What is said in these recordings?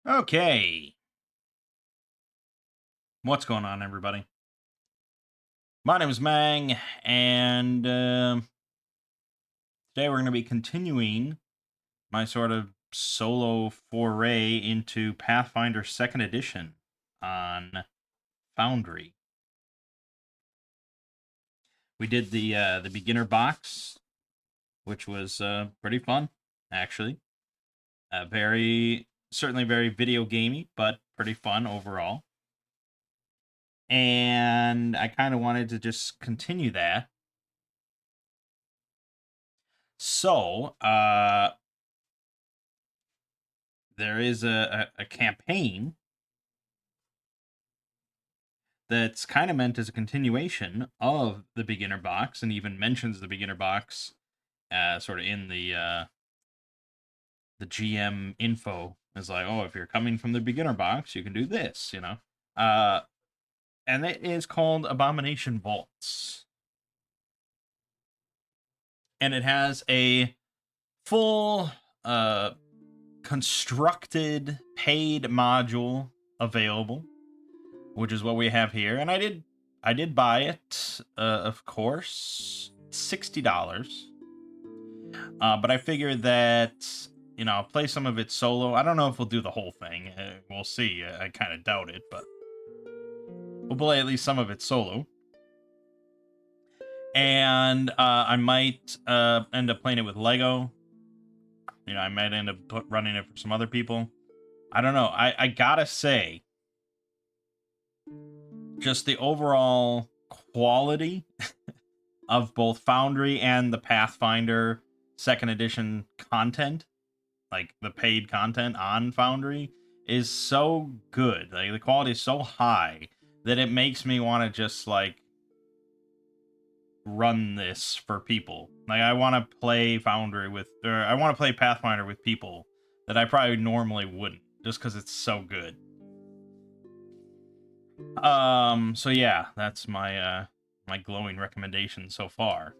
Okay, what's going on, everybody? My name is Mang, and today we're going to be continuing my sort of solo foray into Pathfinder Second Edition on Foundry. We did the beginner box, which was pretty fun, actually. Very certainly very video gamey, but pretty fun overall. And I kind of wanted to just continue that. So, there is a campaign that's kind of meant as a continuation of the beginner box, and even mentions the beginner box sort of in the GM info. Is like, oh, if you're coming from the beginner box, you can do this, uh and it is called Abomination Vaults, and it has a full constructed paid module available, which is what we have here. And I did buy it, of course, $60. But I figured that I'll play some of it solo. I don't know if we'll do the whole thing. We'll see. I kind of doubt it, but we'll play at least some of it solo. And I might end up playing it with Lego. I might end up running it for some other people. I don't know. I gotta say, just the overall quality of both Foundry and the Pathfinder second edition content, like the paid content on Foundry, is so good. Like, the quality is so high that it makes me want to just like run this for people. Like, I want to play I want to play Pathfinder with people that I probably normally wouldn't, just because it's so good. So yeah, that's my glowing recommendation so far.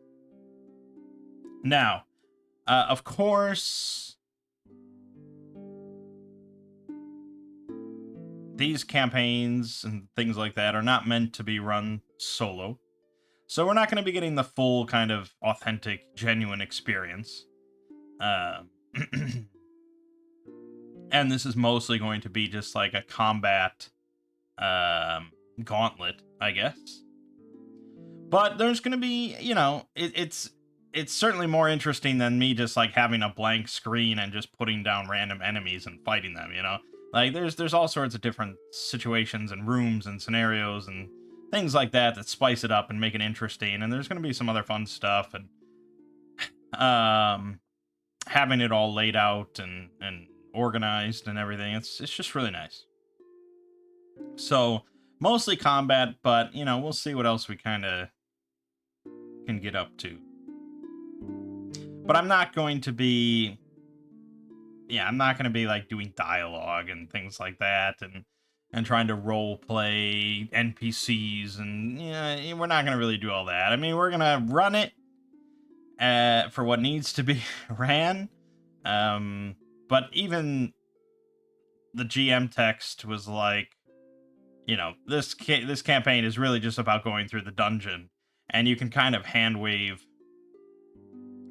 Now, of course, these campaigns and things like that are not meant to be run solo. So we're not going to be getting the full kind of authentic, genuine experience. Um, and this is mostly going to be just like a combat gauntlet, I guess. But there's going to be, it's certainly more interesting than me just like having a blank screen and just putting down random enemies and fighting them, Like, there's all sorts of different situations and rooms and scenarios and things like that spice it up and make it interesting. And there's going to be some other fun stuff, and having it all laid out and organized and everything. It's just really nice. So, mostly combat, but we'll see what else we kind of can get up to. But I'm not going to be I'm not going to be like doing dialogue and things like that, and trying to role play NPCs, and we're not going to really do all that. I mean, we're going to run it for what needs to be ran. But even the GM text was like, this campaign is really just about going through the dungeon, and you can kind of hand wave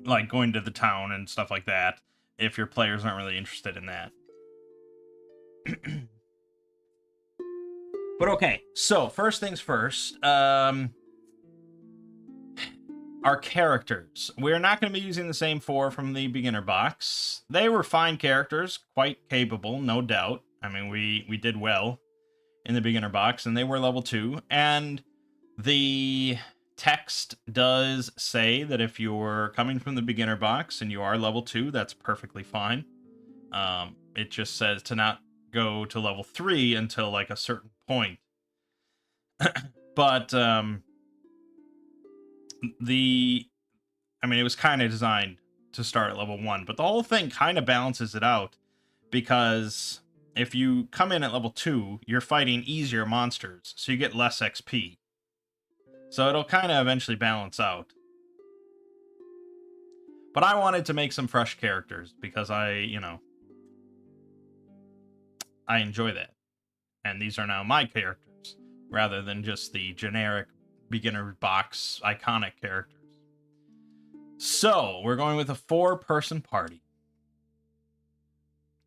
like going to the town and stuff like that if your players aren't really interested in that. But okay, so first things first, our characters. We're not going to be using the same 4 from the beginner box. They were fine characters, quite capable, no doubt. I mean, we did well in the beginner box, and they were level 2. And the text does say that if you're coming from the beginner box and you are level 2, that's perfectly fine. It just says to not go to level 3 until like a certain point. But it was kind of designed to start at level 1, but the whole thing kind of balances it out, because if you come in at level 2, you're fighting easier monsters, so you get less XP. So it'll kind of eventually balance out. But I wanted to make some fresh characters because I enjoy that. And these are now my characters, rather than just the generic beginner box iconic characters. So, we're going with a 4-person party.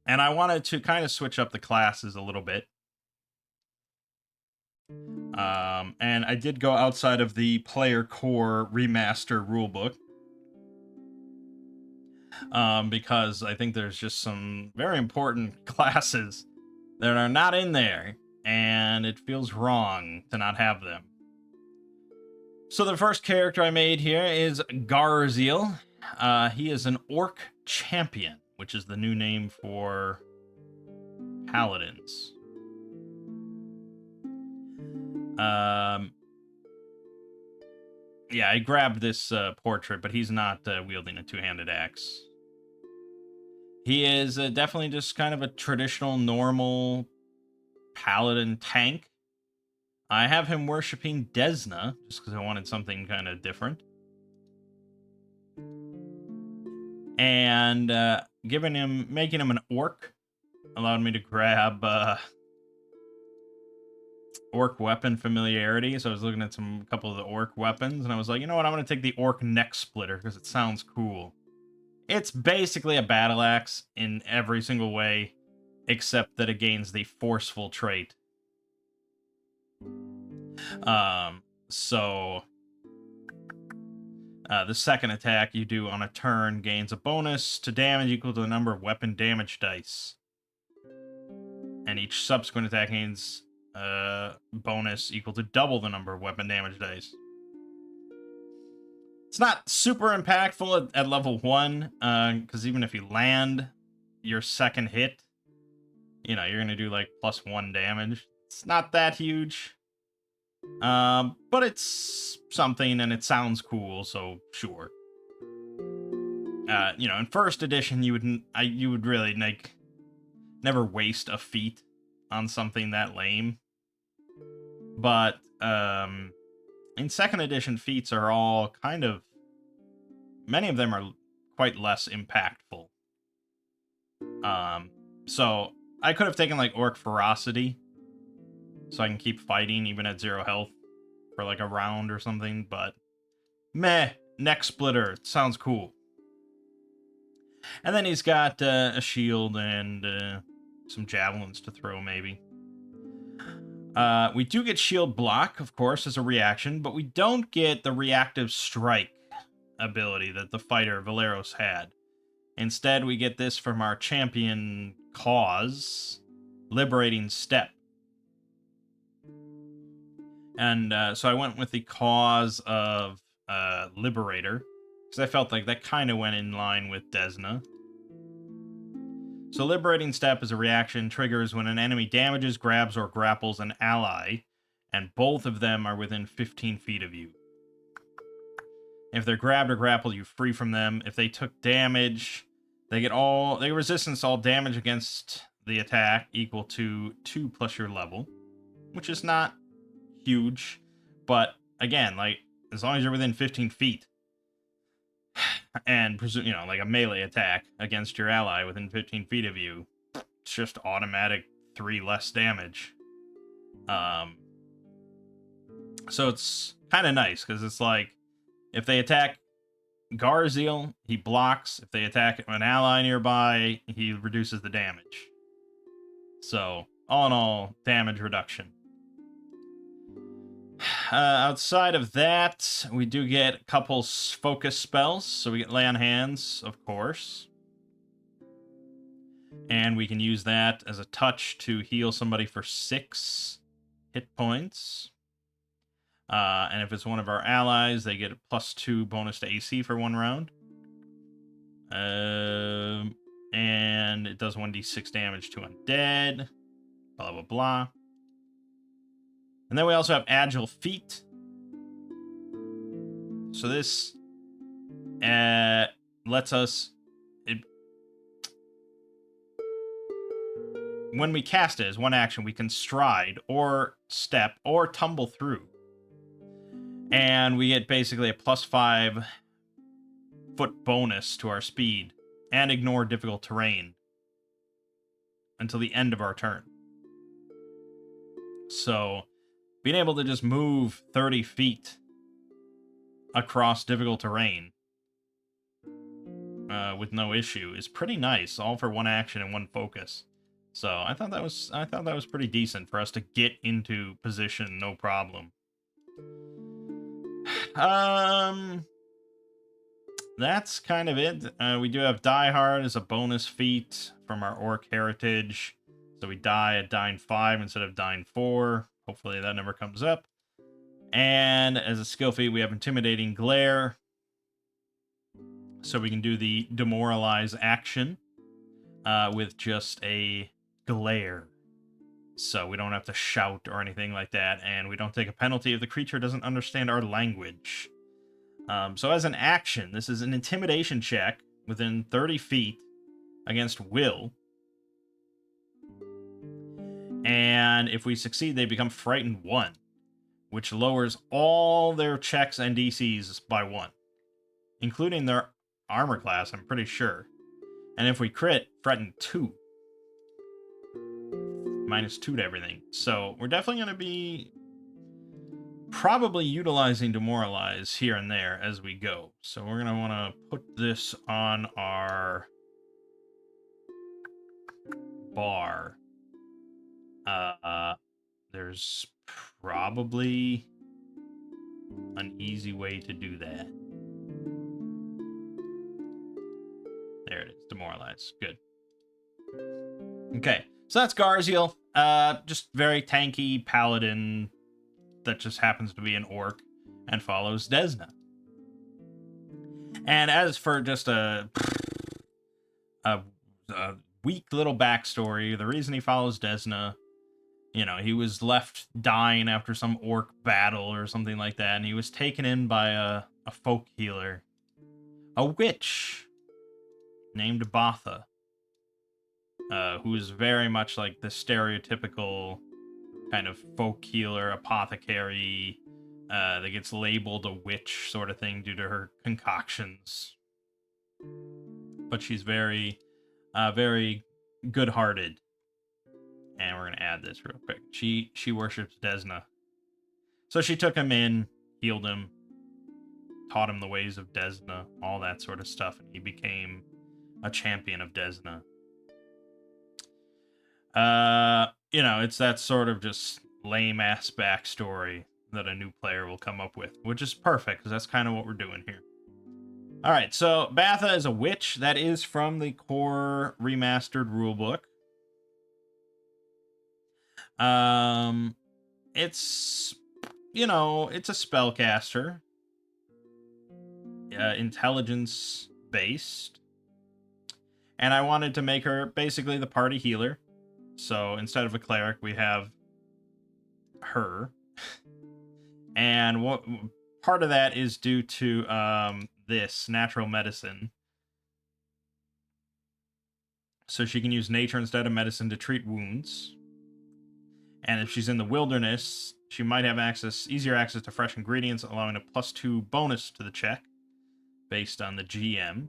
And I wanted to kind of switch up the classes a little bit. And I did go outside of the Player Core Remaster rulebook. Because I think there's just some very important classes that are not in there, and it feels wrong to not have them. So the first character I made here is Garziel. He is an Orc Champion, which is the new name for Paladins. Yeah, I grabbed this portrait, but he's not wielding a two-handed axe. He is definitely just kind of a traditional, normal Paladin tank. I have him worshipping Desna, just because I wanted something kind of different. And making him an orc allowed me to grab orc weapon familiarity. So I was looking at a couple of the orc weapons, and I was like, you know what, I'm going to take the orc neck splitter, because it sounds cool. It's basically a battle axe in every single way, except that it gains the forceful trait. So the second attack you do on a turn gains a bonus to damage equal to the number of weapon damage dice. And each subsequent attack gains a bonus equal to double the number of weapon damage dice. It's not super impactful at level 1, because even if you land your second hit, you're going to do like +1 damage. It's not that huge. But it's something, and it sounds cool, so sure. In first edition, you would really never waste a feat on something that lame. But in second edition, feats are all kind of, many of them are quite less impactful. So I could have taken like Orc Ferocity, so I can keep fighting even at 0 health for like a round or something, but meh, neck splitter, it sounds cool. And then he's got a shield and some javelins to throw, maybe. We do get shield block, of course, as a reaction, but we don't get the reactive strike ability that the fighter Valeros had. Instead, we get this from our champion Cause, Liberating Step. And so I went with the Cause of Liberator, because I felt like that kind of went in line with Desna. So Liberating Step is a reaction, triggers when an enemy damages, grabs, or grapples an ally, and both of them are within 15 feet of you. If they're grabbed or grappled, you free from them. If they took damage, they get resistance to all damage against the attack equal to 2 plus your level, which is not huge, but again, like, as long as you're within 15 feet, and like a melee attack against your ally within 15 feet of you, it's just automatic 3 less damage. So it's kind of nice, because it's like, if they attack Garziel, he blocks. If they attack an ally nearby, he reduces the damage. So, all in all, damage reduction. Outside of that, we do get a couple focus spells. So we get Lay on Hands, of course. And we can use that as a touch to heal somebody for 6 hit points. And if it's one of our allies, they get a +2 bonus to AC for 1 round. And it does 1d6 damage to undead. Blah, blah, blah. And then we also have Agile Feet. So this lets us... when we cast it as one action, we can stride, or step, or tumble through. And we get basically a +5 foot bonus to our speed, and ignore difficult terrain until the end of our turn. So being able to just move 30 feet across difficult terrain with no issue is pretty nice, all for one action and one focus. So I thought that was pretty decent for us to get into position, no problem. That's kind of it. We do have Die Hard as a bonus feat from our Orc heritage. So we die at Dying 5 instead of Dying 4. Hopefully that never comes up. And as a skill feat, we have Intimidating Glare. So we can do the Demoralize action with just a glare. So we don't have to shout or anything like that. And we don't take a penalty if the creature doesn't understand our language. So as an action, this is an intimidation check within 30 feet against Will. And if we succeed, they become Frightened 1, which lowers all their checks and DCs by 1, including their armor class, I'm pretty sure. And if we crit, Frightened 2. -2 to everything. So we're definitely going to be probably utilizing Demoralize here and there as we go. So we're going to want to put this on our bar. There's probably an easy way to do that. There it is, Demoralize. Good. Okay, so that's Garziel. Just very tanky paladin that just happens to be an orc and follows Desna. And as for just a weak little backstory, the reason he follows Desna, you know, he was left dying after some orc battle or something like that, and he was taken in by a folk healer, a witch named Batha, who is very much like the stereotypical kind of folk healer, apothecary, that gets labeled a witch sort of thing due to her concoctions. But she's very, very good-hearted. And we're gonna add this real quick. She worships Desna. So she took him in, healed him, taught him the ways of Desna, all that sort of stuff, and he became a champion of Desna. You know, it's that sort of just lame-ass backstory that a new player will come up with, which is perfect, because that's kind of what we're doing here. Alright, so Batha is a witch. That is from the core remastered rulebook. It's, you know, it's a spellcaster. Intelligence-based. And I wanted to make her basically the party healer. So instead of a cleric, we have her. And what part of that is due to this natural medicine. So she can use nature instead of medicine to treat wounds. And if she's in the wilderness, she might have easier access to fresh ingredients, allowing a +2 bonus to the check based on the GM.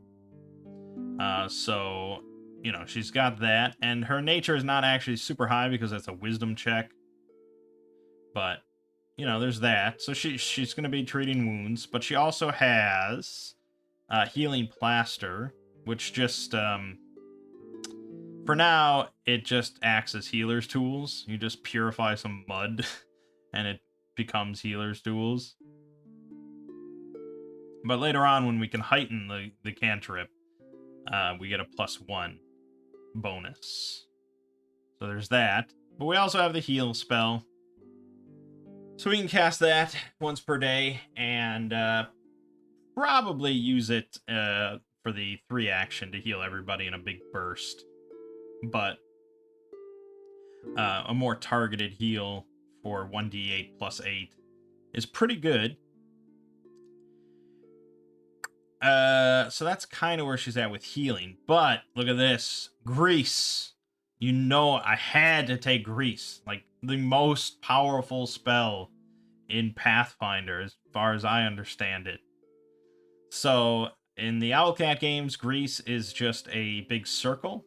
So, you know, she's got that. And her nature is not actually super high because that's a wisdom check. But, you know, there's that. So she's going to be treating wounds. But she also has Healing Plaster, which just... for now, it just acts as healer's tools. You just purify some mud, and it becomes healer's tools. But later on, when we can heighten the cantrip, we get a +1 bonus. So there's that. But we also have the heal spell. So we can cast that once per day, and probably use it for the 3 action to heal everybody in a big burst. But a more targeted heal for 1d8 +8 is pretty good. So that's kind of where she's at with healing. But look at this. Grease. You know, I had to take Grease. Like, the most powerful spell in Pathfinder, as far as I understand it. So, in the Owlcat games, Grease is just a big circle.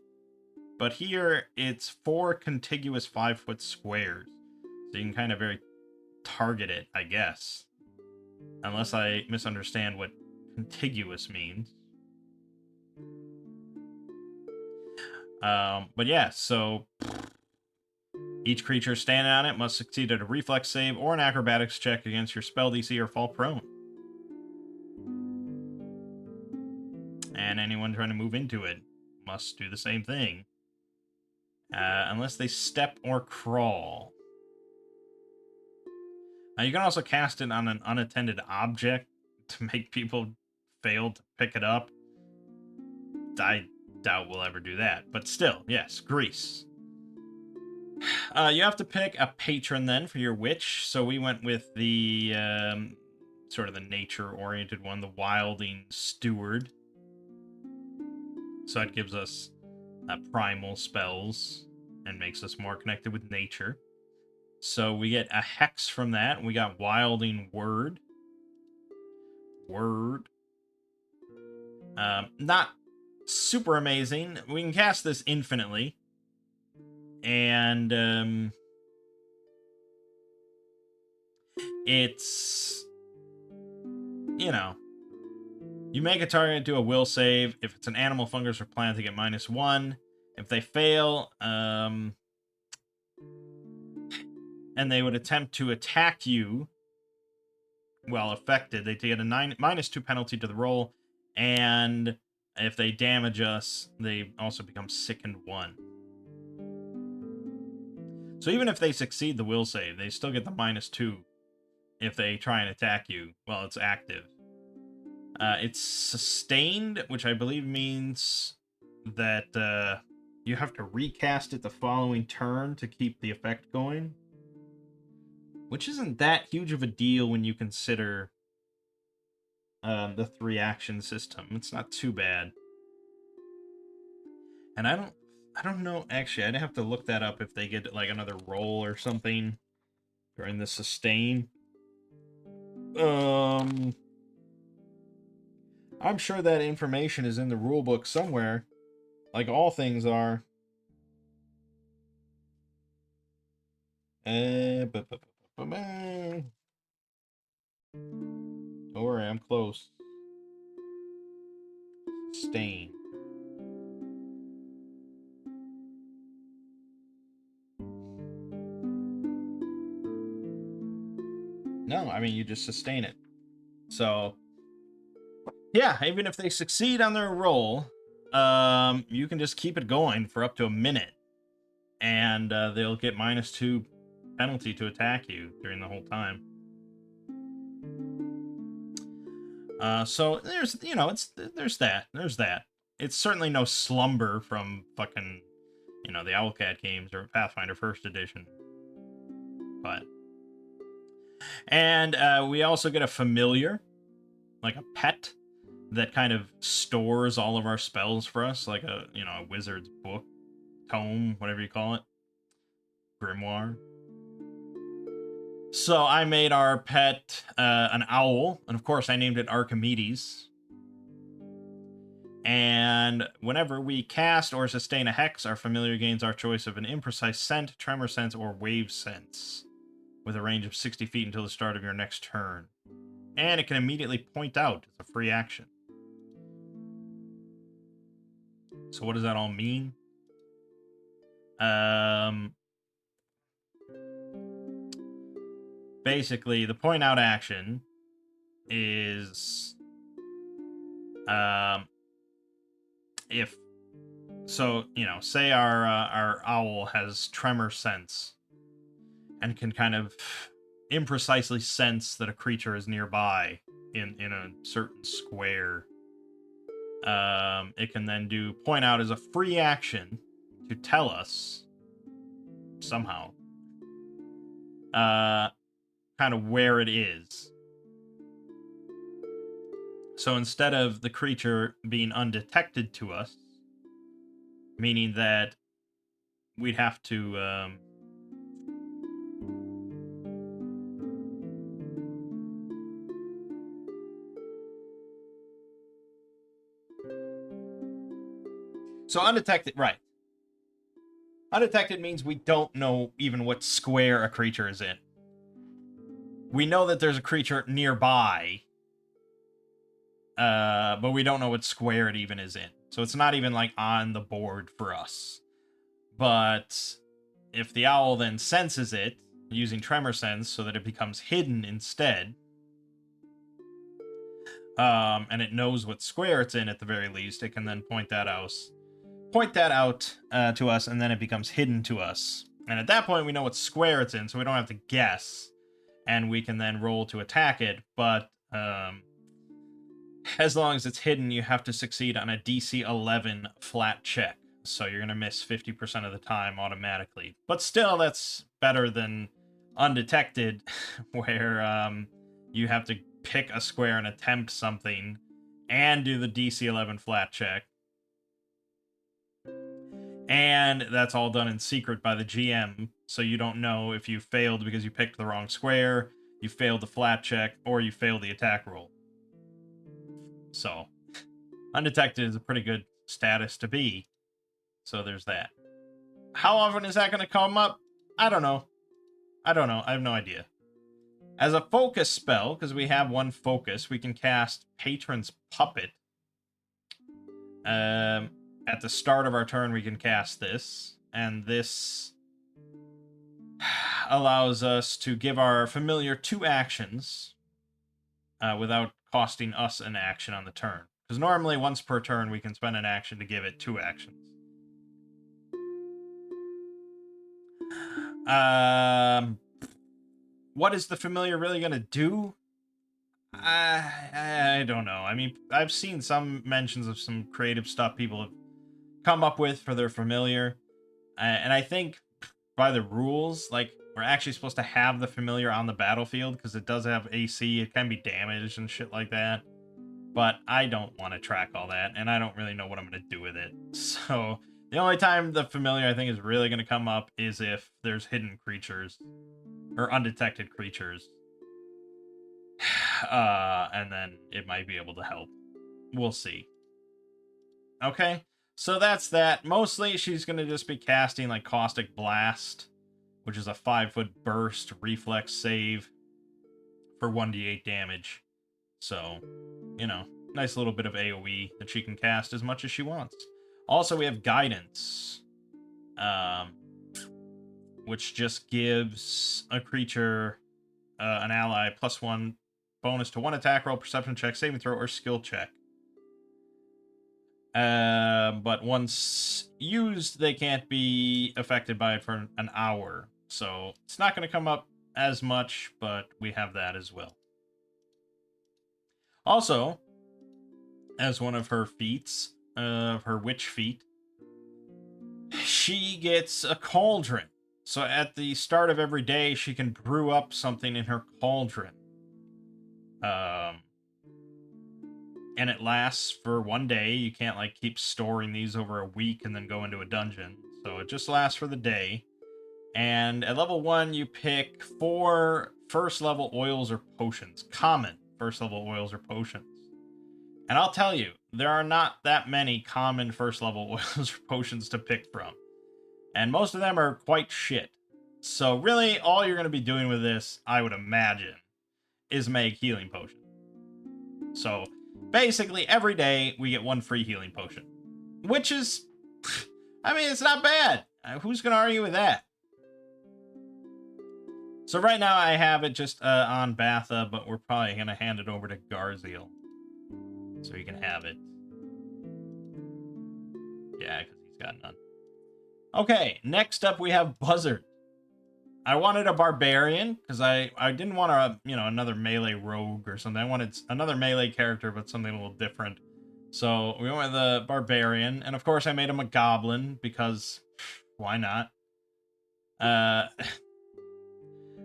But here, it's 4 contiguous 5-foot squares. So you can kind of very target it, I guess. Unless I misunderstand what contiguous means. But yeah, so each creature standing on it must succeed at a reflex save or an acrobatics check against your spell DC or fall prone. And anyone trying to move into it must do the same thing. Unless they step or crawl. Now you can also cast it on an unattended object to make people fail to pick it up. I doubt we'll ever do that. But still, yes, grease. You have to pick a patron then for your witch. So we went with the sort of the nature-oriented one, the Wilding Steward. So it gives us primal spells and makes us more connected with nature. So we get a hex from that. We got Wilding Word. Not super amazing. We can cast this infinitely. And it's, you know, you make a target do a will save. If it's an animal, fungus, or plant, they get -1. If they fail, and they would attempt to attack you while affected, they get a -2 penalty to the roll. And if they damage us, they also become sickened 1. So even if they succeed the will save, they still get the -2 if they try and attack you while it's active. It's sustained, which I believe means that you have to recast it the following turn to keep the effect going. Which isn't that huge of a deal when you consider the 3-action system. It's not too bad. And I don't know, actually, I'd have to look that up if they get like another roll or something during the sustain. I'm sure that information is in the rulebook somewhere, like all things are. Don't worry, I'm close. Sustain. No, I mean, you just sustain it. So, yeah, even if they succeed on their roll, you can just keep it going for up to a minute. And they'll get -2 penalty to attack you during the whole time. So there's, there's that. It's certainly no slumber from fucking, the Owlcat games or Pathfinder First Edition. But, and we also get a familiar, like a pet, that kind of stores all of our spells for us, like a wizard's book, tome, whatever you call it, grimoire. So I made our pet an owl, and of course I named it Archimedes. And whenever we cast or sustain a hex, our familiar gains our choice of an imprecise scent, tremor sense, or wave sense, with a range of 60 feet until the start of your next turn. And it can immediately point out as a free action. So what does that all mean? Basically, the point out action is if so, say our owl has tremor sense and can kind of imprecisely sense that a creature is nearby in a certain square. It can then do point out as a free action to tell us somehow kind of where it is. So instead of the creature being undetected to us, meaning that we'd have to so undetected, right? Undetected means we don't know even what square a creature is in. We know that there's a creature nearby, but we don't know what square it even is in. So it's not even like on the board for us. But if the owl then senses it using tremor sense so that it becomes hidden instead, and it knows what square it's in at the very least, it can then point that out to us, and then it becomes hidden to us. And at that point, we know what square it's in, so we don't have to guess, and we can then roll to attack it. But as long as it's hidden, you have to succeed on a DC 11 flat check. So you're going to miss 50% of the time automatically. But still, that's better than undetected, where you have to pick a square and attempt something and do the DC 11 flat check. And that's all done in secret by the GM, so you don't know if you failed because you picked the wrong square, you failed the flat check, or you failed the attack roll. So, undetected is a pretty good status to be. So there's that. How often is that going to come up? I don't know. I have no idea. As a focus spell, because we have one focus, we can cast Patron's Puppet. At the start of our turn, we can cast this, and this allows us to give our familiar 2 actions without costing us an action on the turn. Because normally, once per turn, we can spend an action to give it 2 actions. What is the familiar really going to do? I don't know. I mean, I've seen some mentions of some creative stuff people have come up with for their familiar. And I think by the rules, like, we're actually supposed to have the familiar on the battlefield because it does have AC. It can be damaged and shit like that. But I don't want to track all that, and I don't really know what I'm going to do with it. So the only time the familiar I think is really going to come up is if there's hidden creatures or undetected creatures. And then it might be able to help. We'll see. Okay, so that's that. Mostly she's going to just be casting like Caustic Blast, which is a 5-foot burst reflex save for 1d8 damage. So, you know, nice little bit of AoE that she can cast as much as she wants. Also, we have Guidance, which just gives a creature, an ally, +1 bonus to 1 attack roll, perception check, saving throw, or skill check. But once used, they can't be affected by it for an hour. So it's not going to come up as much, but we have that as well. Also, as one of her feats, her witch feat, she gets a cauldron. So at the start of every day, she can brew up something in her cauldron. And it lasts for 1 day. You can't like keep storing these over a week and then go into a dungeon. So it just lasts for the day. And at level 1, you pick 4 first level oils or potions. Common first level oils or potions. And I'll tell you, there are not that many common first level oils or potions to pick from. And most of them are quite shit. So really, all you're going to be doing with this, I would imagine, is make healing potions. So basically, every day we get 1 free healing potion. Which is, I mean, it's not bad. Who's going to argue with that? So right now I have it just on Batha, but we're probably going to hand it over to Garziel. So he can have it. Yeah, because he's got none. Okay, next up we have Buzzard. I wanted a Barbarian, because I didn't want another melee rogue or something. I wanted another melee character, but something a little different. So we went with the Barbarian, and of course I made him a Goblin, because why not?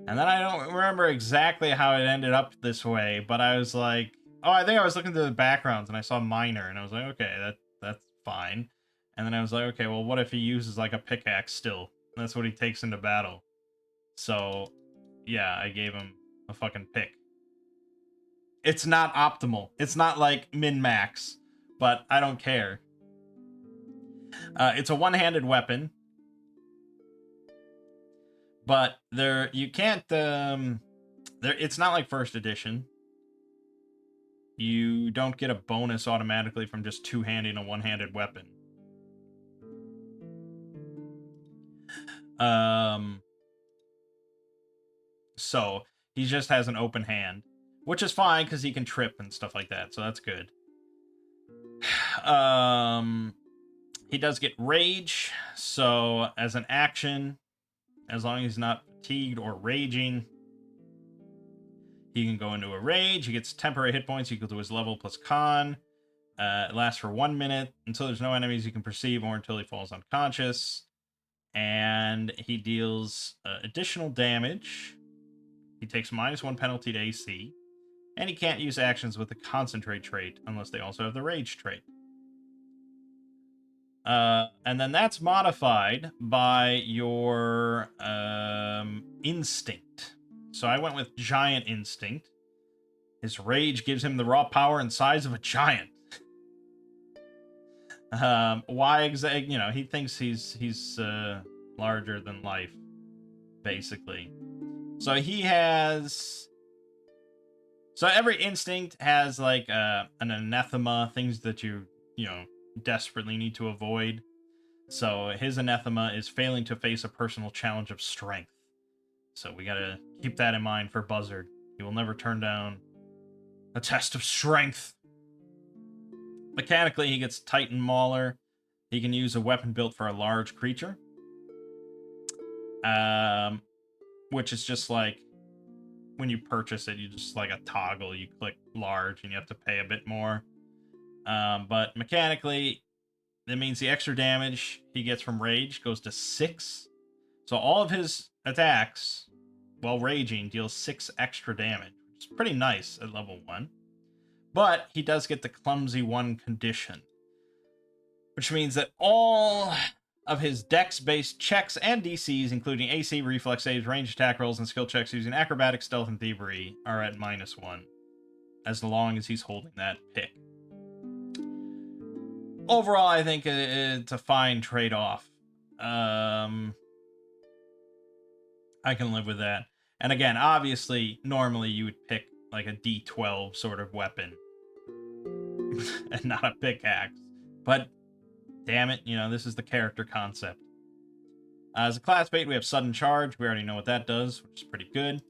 And then I don't remember exactly how it ended up this way, but I was like, oh, I think I was looking through the backgrounds and I saw Miner, and I was like, okay, that's fine. And then I was like, okay, well, what if he uses like a pickaxe still? That's what he takes into battle. So, yeah, I gave him a fucking pick. It's not optimal. It's not like min-max, but I don't care. It's a one-handed weapon. But you can't it's not like first edition. You don't get a bonus automatically from just two-handing a one-handed weapon. So he just has an open hand, which is fine because he can trip and stuff like that, so that's good. He does get rage, so as an action, as long as he's not fatigued or raging, he can go into a rage. He gets temporary hit points equal to his level plus con. It lasts for 1 minute until there's no enemies he can perceive or until he falls unconscious. And he deals additional damage. He takes -1 penalty to AC. And he can't use actions with the concentrate trait unless they also have the rage trait. And then that's modified by your instinct. So I went with giant instinct. His rage gives him the raw power and size of a giant. Why exactly? You know, he thinks he's larger than life, basically. So he has. So every instinct has like an anathema, things that you desperately need to avoid. So his anathema is failing to face a personal challenge of strength. So we gotta keep that in mind for Buzzard. He will never turn down a test of strength. Mechanically, he gets Titan Mauler. He can use a weapon built for a large creature. Which is just like when you purchase it, you just like a toggle. You click large and you have to pay a bit more. But mechanically, that means the extra damage he gets from rage goes to 6. So all of his attacks, while raging, deals 6 extra damage, which is pretty nice at level 1. But he does get the Clumsy 1 condition, which means that all of his dex-based checks and DCs, including AC, reflex saves, range attack rolls, and skill checks using acrobatics, stealth, and thievery, are at -1, as long as he's holding that pick. Overall, I think it's a fine trade-off. I can live with that. And again, obviously, normally you would pick like a D12 sort of weapon and not a pickaxe. But damn it, this is the character concept. As a class bait, we have Sudden Charge. We already know what that does, which is pretty good.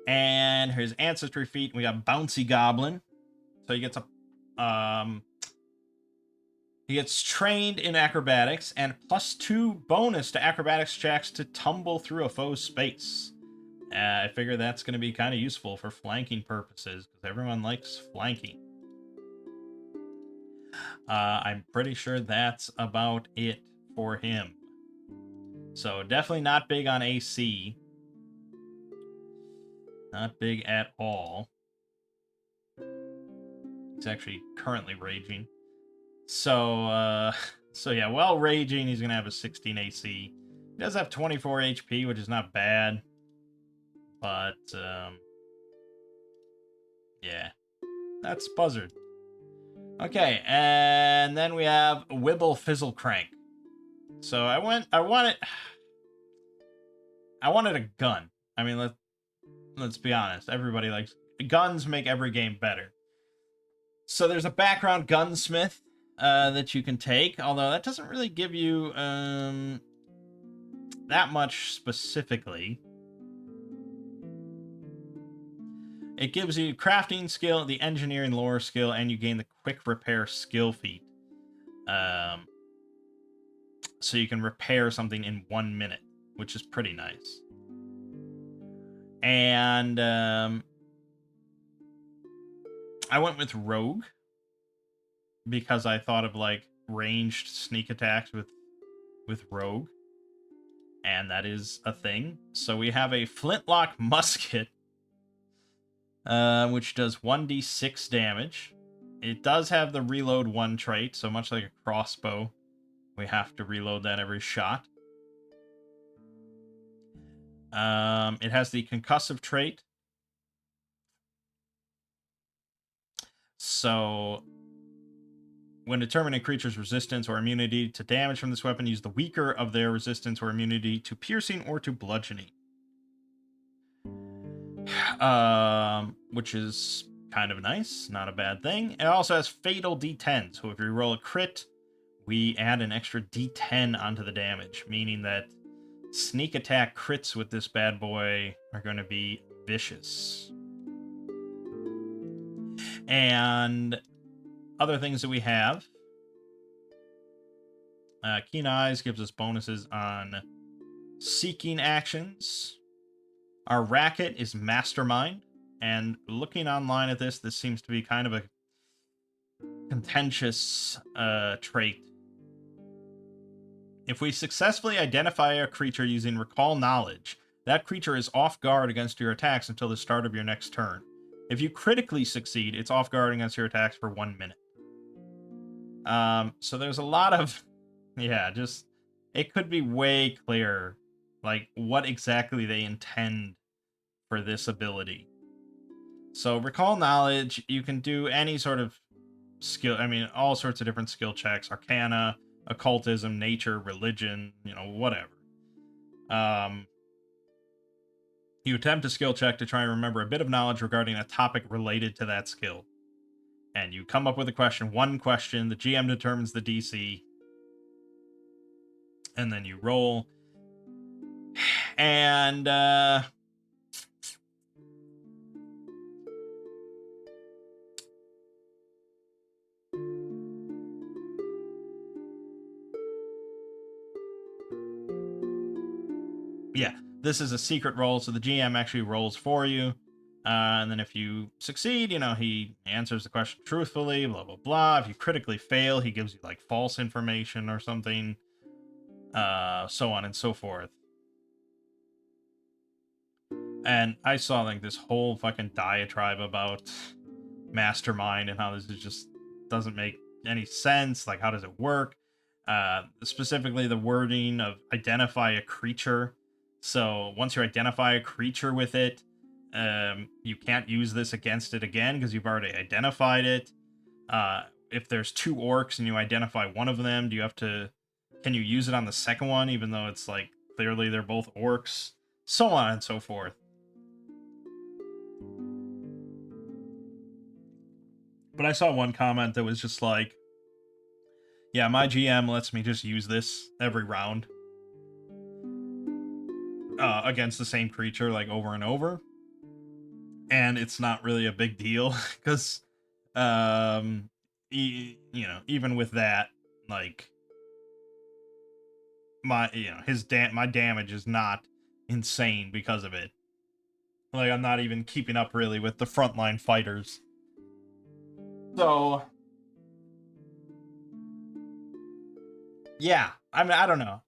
And his Ancestry feat, we got Bouncy Goblin. So he gets he gets trained in acrobatics and +2 bonus to acrobatics checks to tumble through a foe's space. I figure that's going to be kind of useful for flanking purposes, because everyone likes flanking. I'm pretty sure that's about it for him. So definitely not big on AC. Not big at all. He's actually currently raging. So yeah, while raging, he's going to have a 16 AC. He does have 24 HP, which is not bad. But, yeah. That's Buzzard. Okay, and then we have Wibble Fizzle Crank. So I wanted a gun. I mean, let's be honest. Everybody likes guns. Make every game better. So there's a background gunsmith that you can take, although that doesn't really give you that much specifically. It gives you crafting skill, the engineering lore skill, and you gain the quick repair skill feat. So you can repair something in 1 minute, which is pretty nice. And I went with Rogue because I thought of like ranged sneak attacks with Rogue, and that is a thing. So we have a flintlock musket, which does 1d6 damage. It does have the reload 1 trait, so much like a crossbow, we have to reload that every shot. It has the concussive trait. So when determining a creature's resistance or immunity to damage from this weapon, use the weaker of their resistance or immunity to piercing or to bludgeoning. which is kind of nice, not a bad thing. It also has fatal D10, so if you roll a crit, we add an extra D10 onto the damage, meaning that sneak attack crits with this bad boy are going to be vicious. And other things that we have, Keen Eyes gives us bonuses on seeking actions. Our racket is Mastermind, and looking online at this seems to be kind of a contentious trait. If we successfully identify a creature using Recall Knowledge, that creature is off guard against your attacks until the start of your next turn. If you critically succeed, it's off guard against your attacks for 1 minute. So there's a lot of, yeah, just, it could be way clearer, like, what exactly they intend for this ability. So Recall Knowledge, you can do any sort of skill, I mean, all sorts of different skill checks, Arcana, Occultism, Nature, Religion, whatever. You attempt a skill check to try and remember a bit of knowledge regarding a topic related to that skill. And you come up with a question, one question, the GM determines the DC, and then you roll. And, yeah, this is a secret roll, so the GM actually rolls for you. And then if you succeed, he answers the question truthfully, blah, blah, blah. If you critically fail, he gives you, like, false information or something. So on and so forth. And I saw, like, this whole fucking diatribe about Mastermind and how this just doesn't make any sense. Like, how does it work? Specifically, the wording of identify a creature. So once you identify a creature with it, you can't use this against it again because you've already identified it. If there's 2 orcs and you identify one of them, can you use it on the second one, even though it's, like, clearly they're both orcs? So on and so forth. But I saw one comment that was just like, yeah, my GM lets me just use this every round against the same creature, like, over and over. And it's not really a big deal, because, even with that, like, my damage is not insane because of it. Like, I'm not even keeping up really with the frontline fighters. So, yeah, I mean, I don't know.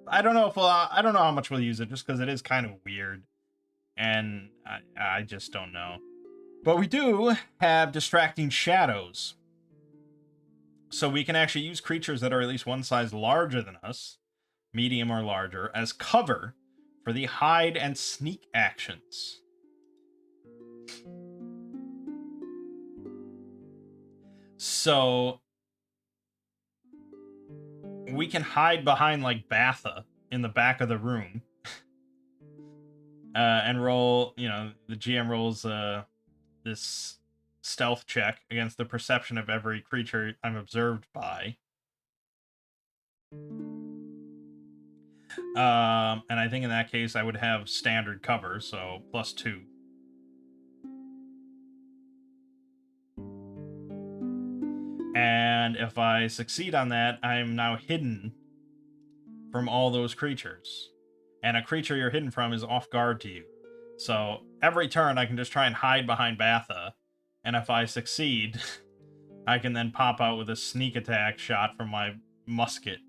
I don't know how much we'll use it, just because it is kind of weird, and I just don't know. But we do have Distracting Shadows, so we can actually use creatures that are at least one size larger than us, medium or larger, as cover for the hide and sneak actions. So we can hide behind, like, Batha in the back of the room, and roll, the GM rolls this stealth check against the perception of every creature I'm observed by. And I think in that case I would have standard cover, so +2. And if I succeed on that, I'm now hidden from all those creatures. And a creature you're hidden from is off guard to you. So every turn I can just try and hide behind Batha, and if I succeed, I can then pop out with a sneak attack shot from my musket.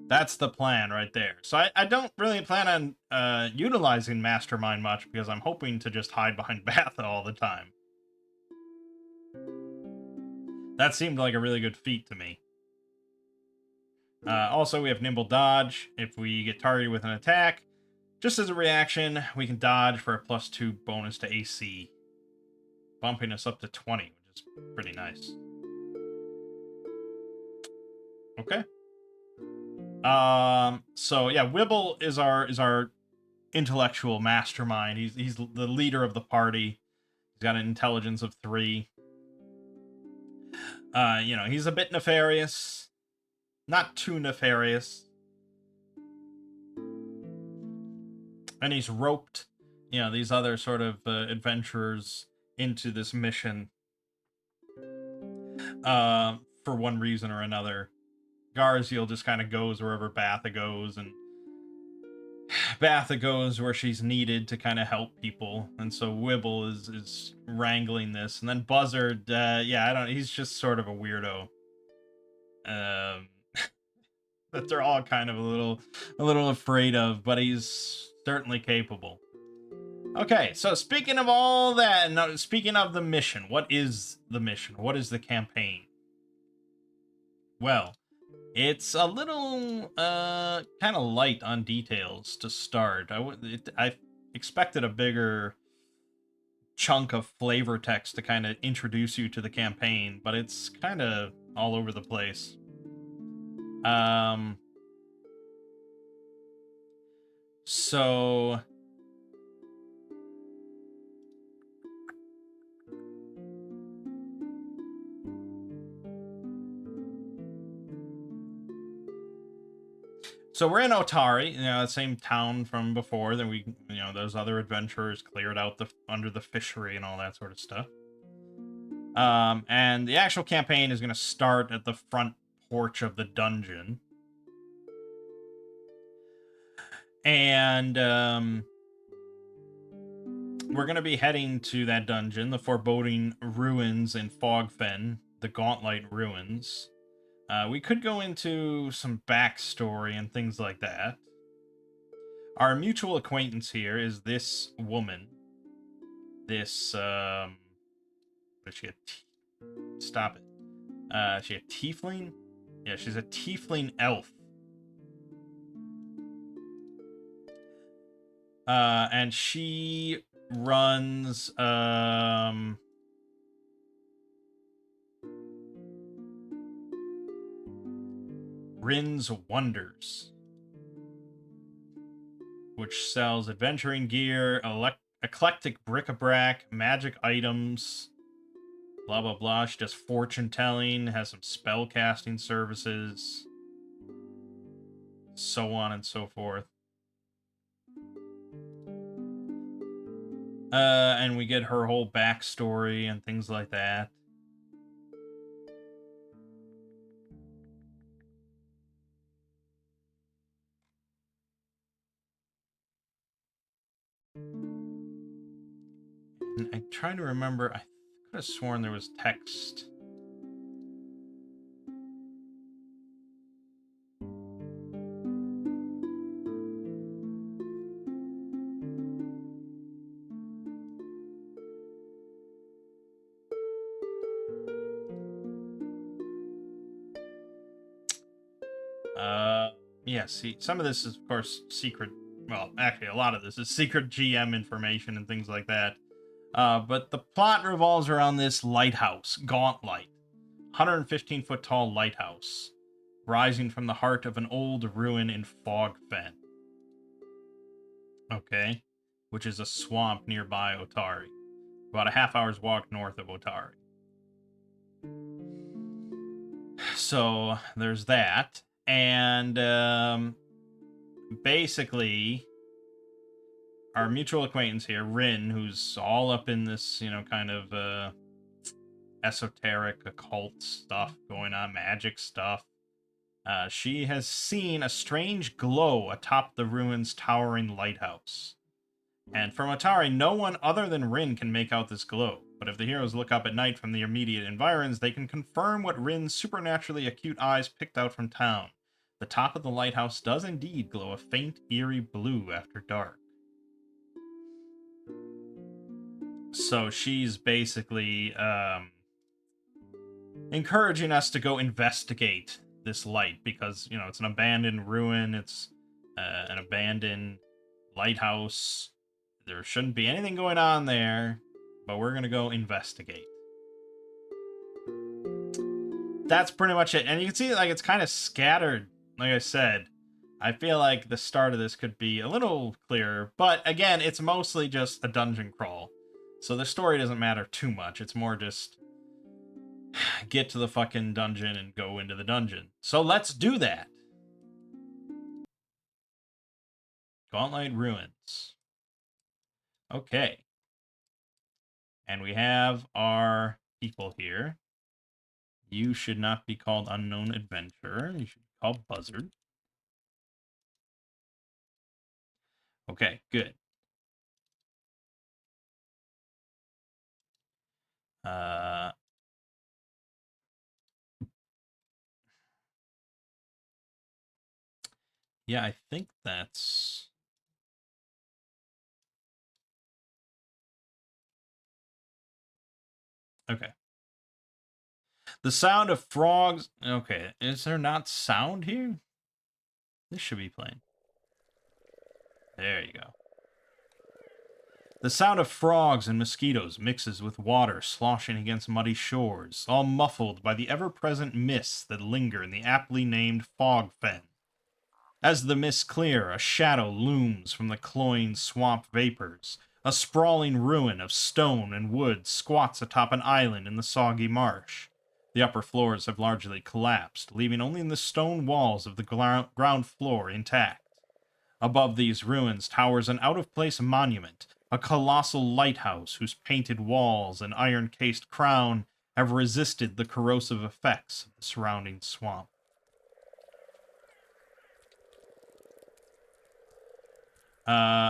That's the plan right there. So I don't really plan on utilizing Mastermind much, because I'm hoping to just hide behind Batha all the time. That seemed like a really good feat to me. Also, we have Nimble Dodge. If we get targeted with an attack, just as a reaction, we can dodge for a +2 bonus to AC, bumping us up to 20, which is pretty nice. Okay. So yeah, Wibble is our intellectual mastermind. He's the leader of the party. He's got an intelligence of 3. You know, he's a bit nefarious. Not too nefarious. And he's roped, you know, these other sort of adventurers into this mission for one reason or another. Garziel just kind of goes wherever Batha goes, and Batha goes where she's needed to kind of help people, and so Wibble is wrangling this, and then Buzzard, yeah, I don't. He's just sort of a weirdo. That they're all kind of a little afraid of, but he's certainly capable. Okay, so speaking of all that, and speaking of the mission, what is the mission? What is the campaign? Well, it's a little kind of light on details to start. I expected a bigger chunk of flavor text to kind of introduce you to the campaign, but it's kind of all over the place. So we're in Otari, you know, the same town from before. Then we, you know, those other adventurers cleared out under the fishery and all that sort of stuff. And the actual campaign is going to start at the front porch of the dungeon. And we're going to be heading to that dungeon, the Foreboding Ruins in Fogfen, the Gauntlight Ruins. We could go into some backstory and things like that. Our mutual acquaintance here is this woman. This, is she stop it. Is she a tiefling? Yeah, she's a tiefling elf. And she runs, Rin's Wonders, which sells adventuring gear, eclectic bric-a-brac, magic items, blah blah blah. She does fortune telling, has some spell casting services, so on and so forth. And we get her whole backstory and things like that. And I'm trying to remember, I could have sworn there was text. Yeah, see, some of this is, of course, secret. Well, actually, a lot of this is secret GM information and things like that. But the plot revolves around this lighthouse, Gauntlight. 115-foot tall lighthouse, rising from the heart of an old ruin in Fogfen. Okay? Which is a swamp nearby Otari. About a half-hour's walk north of Otari. So, there's that. And, basically, our mutual acquaintance here, Rin, who's all up in this, you know, kind of, esoteric, occult stuff going on, magic stuff. She has seen a strange glow atop the ruin's towering lighthouse. And from Otari, no one other than Rin can make out this glow. But if the heroes look up at night from the immediate environs, they can confirm what Rin's supernaturally acute eyes picked out from town. The top of the lighthouse does indeed glow a faint, eerie blue after dark. So she's basically encouraging us to go investigate this light because, you know, it's an abandoned ruin. It's an abandoned lighthouse. There shouldn't be anything going on there, but we're going to go investigate. That's pretty much it. And you can see, like, it's kind of scattered, like I said. I feel like the start of this could be a little clearer, but again, it's mostly just a dungeon crawl. So the story doesn't matter too much. It's more just get to the fucking dungeon and go into the dungeon. So let's do that. Gauntlet Ruins. Okay. And we have our people here. You should not be called Unknown Adventurer. You should be called Buzzard. Okay, good. Uh, yeah, I think that's... Okay. The sound of frogs... Okay, is there not sound here? This should be playing. There you go. The sound of frogs and mosquitoes mixes with water sloshing against muddy shores, all muffled by the ever-present mists that linger in the aptly named fog fen. As the mists clear, a shadow looms from the cloying swamp vapors. A sprawling ruin of stone and wood squats atop an island in the soggy marsh. The upper floors have largely collapsed, leaving only the stone walls of the ground floor intact. Above these ruins towers an out-of-place monument, a colossal lighthouse whose painted walls and iron-cased crown have resisted the corrosive effects of the surrounding swamp.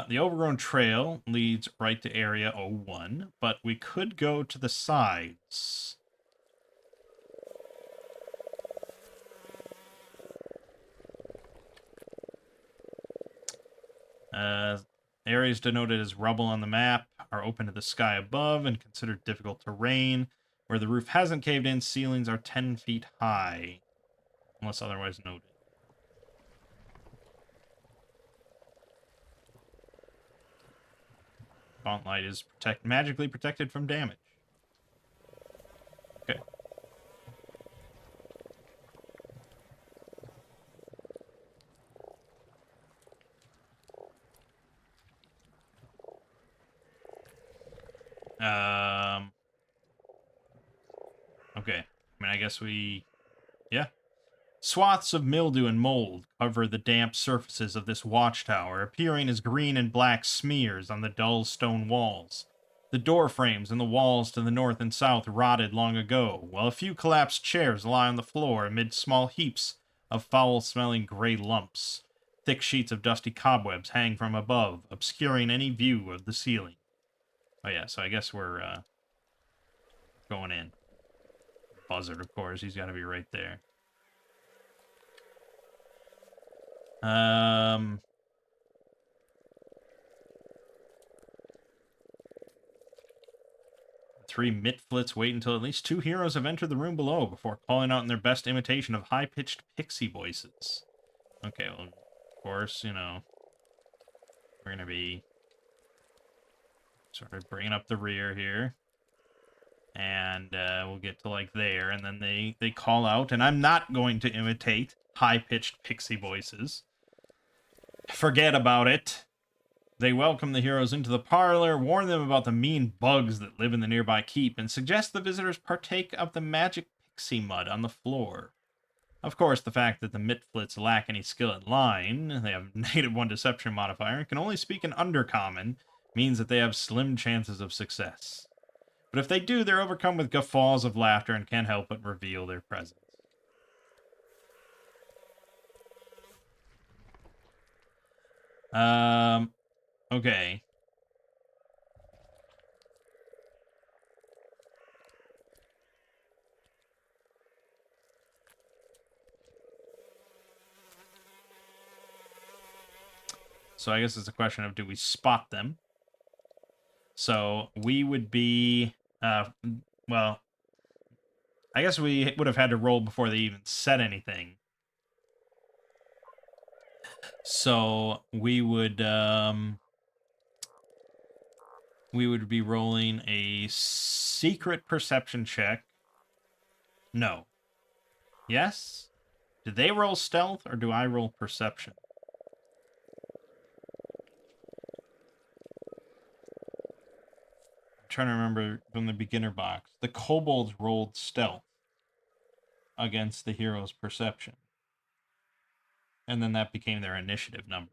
The overgrown trail leads right to Area 01, but we could go to the sides. Areas denoted as rubble on the map are open to the sky above and considered difficult terrain. Where the roof hasn't caved in, ceilings are 10 feet high, unless otherwise noted. Gauntlet is magically protected from damage. Okay. Okay. I mean, I guess we... Yeah. Swaths of mildew and mold cover the damp surfaces of this watchtower, appearing as green and black smears on the dull stone walls. The door frames and the walls to the north and south rotted long ago, while a few collapsed chairs lie on the floor amid small heaps of foul-smelling gray lumps. Thick sheets of dusty cobwebs hang from above, obscuring any view of the ceiling. Oh yeah, so I guess we're going in. Buzzard, of course, he's got to be right there. Three mitflits wait until at least two heroes have entered the room below before calling out in their best imitation of high-pitched pixie voices. Okay, well, of course, you know, we're going to be sort of bringing up the rear here. And we'll get to, like, there, and then they call out, and I'm not going to imitate high-pitched pixie voices. Forget about it. They welcome the heroes into the parlor, warn them about the mean bugs that live in the nearby keep, and suggest the visitors partake of the magic pixie mud on the floor. Of course, the fact that the Mitflits lack any skill at lying, they have -1 deception modifier, and can only speak in Undercommon, means that they have slim chances of success. But if they do, they're overcome with guffaws of laughter and can't help but reveal their presence. Okay. So I guess it's a question of, do we spot them? So we would be, well, I guess we would have had to roll before they even said anything. So we would be rolling a secret perception check. No. Yes? Do they roll stealth or do I roll perception? trying to remember from the beginner box. The kobolds rolled stealth against the hero's perception. And then that became their initiative number.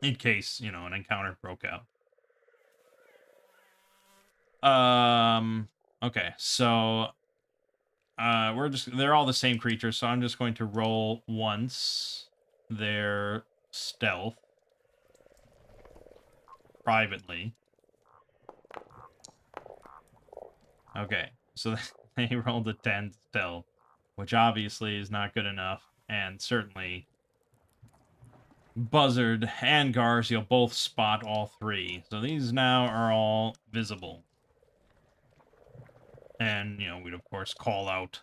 In case, you know, an encounter broke out. Okay, so they're all the same creatures, so I'm just going to roll once their stealth privately. Okay, so they rolled a 10 stealth, which obviously is not good enough, and certainly Buzzard and Garziel both spot all three. So these now are all visible. And, you know, we'd of course call out,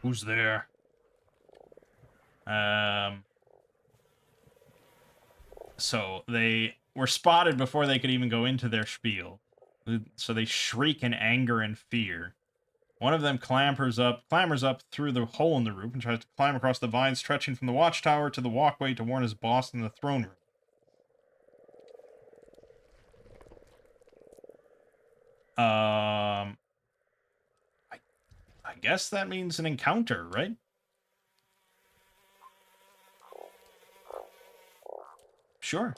who's there? So they were spotted before they could even go into their spiel. So they shriek in anger and fear. One of them clambers up through the hole in the roof and tries to climb across the vines stretching from the watchtower to the walkway to warn his boss in the throne room. I guess that means an encounter, right? Sure.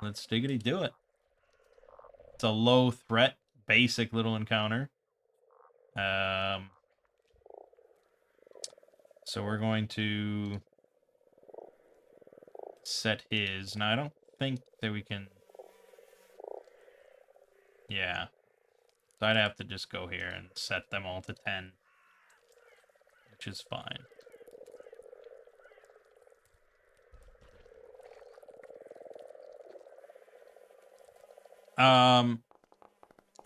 Let's diggity do it. It's a low threat, basic little encounter. So we're going to set his. Now, I don't think that we can... Yeah. So I'd have to just go here and set them all to 10. Which is fine.